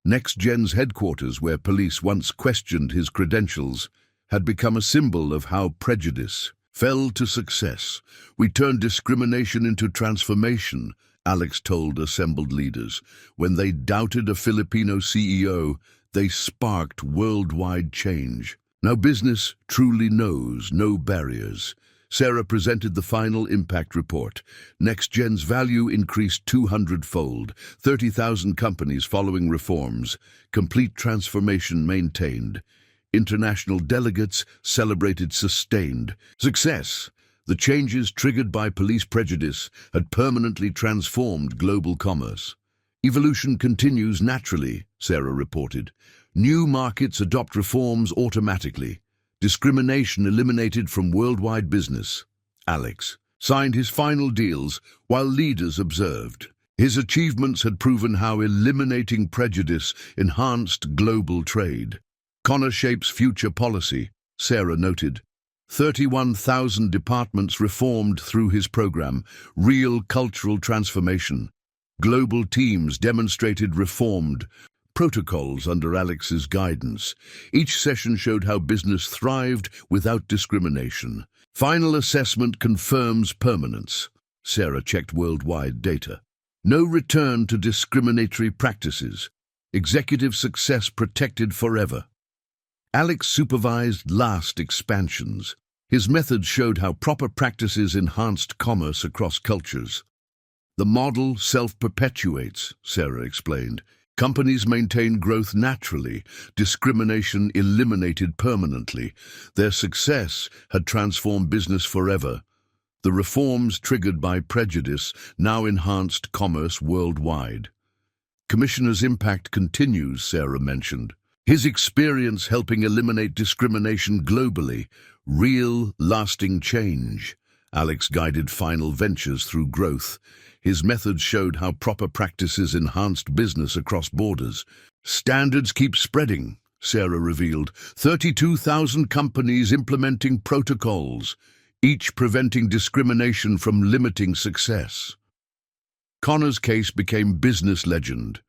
Next Gen's headquarters, where police once questioned his credentials, had become a symbol of how prejudice fell to success. "We turned discrimination into transformation," Alex told assembled leaders. When they doubted a Filipino CEO, they sparked worldwide change. Now business truly knows no barriers. Sarah presented the final impact report. Next Gen's value increased 200-fold, 30,000 companies following reforms, complete transformation maintained. International delegates celebrated sustained success. The changes triggered by police prejudice had permanently transformed global commerce. "Evolution continues naturally," Sarah reported. "New markets adopt reforms automatically. Discrimination eliminated from worldwide business." Alex signed his final deals while leaders observed. His achievements had proven how eliminating prejudice enhanced global trade. "Connor shapes future policy," Sarah noted. 31,000 departments reformed through his program, real cultural transformation. Global teams demonstrated reformed protocols under Alex's guidance. Each session showed how business thrived without discrimination. "Final assessment confirms permanence." Sarah checked worldwide data. "No return to discriminatory practices. Executive success protected forever." Alex supervised last expansions. His methods showed how proper practices enhanced commerce across cultures. "The model self-perpetuates," Sarah explained. "Companies maintain growth naturally, discrimination eliminated permanently. Their success had transformed business forever. The reforms triggered by prejudice now enhanced commerce worldwide." "Commissioner's impact continues," Sarah mentioned. "His experience helping eliminate discrimination globally, real, lasting change." Alex guided final ventures through growth. His methods showed how proper practices enhanced business across borders. "Standards keep spreading," Sarah revealed. 32,000 companies implementing protocols, each preventing discrimination from limiting success. Connor's case became business legend.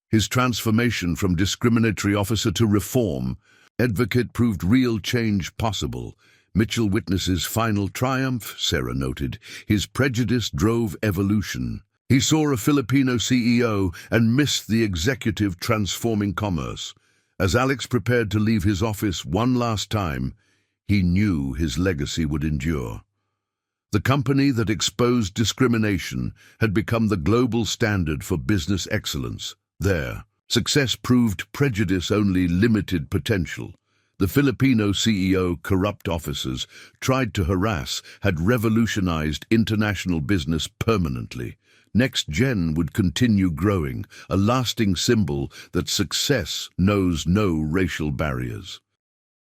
His transformation from discriminatory officer to reform advocate proved real change possible. Mitchell witnesses final triumph, Sarah noted. His prejudice drove evolution. He saw a Filipino CEO and missed the executive transforming commerce. As Alex prepared to leave his office one last time, he knew his legacy would endure. The company that exposed discrimination had become the global standard for business excellence. There, success proved prejudice only limited potential. The Filipino CEO corrupt officers tried to harass had revolutionized international business permanently. Next Gen would continue growing, a lasting symbol that success knows no racial barriers.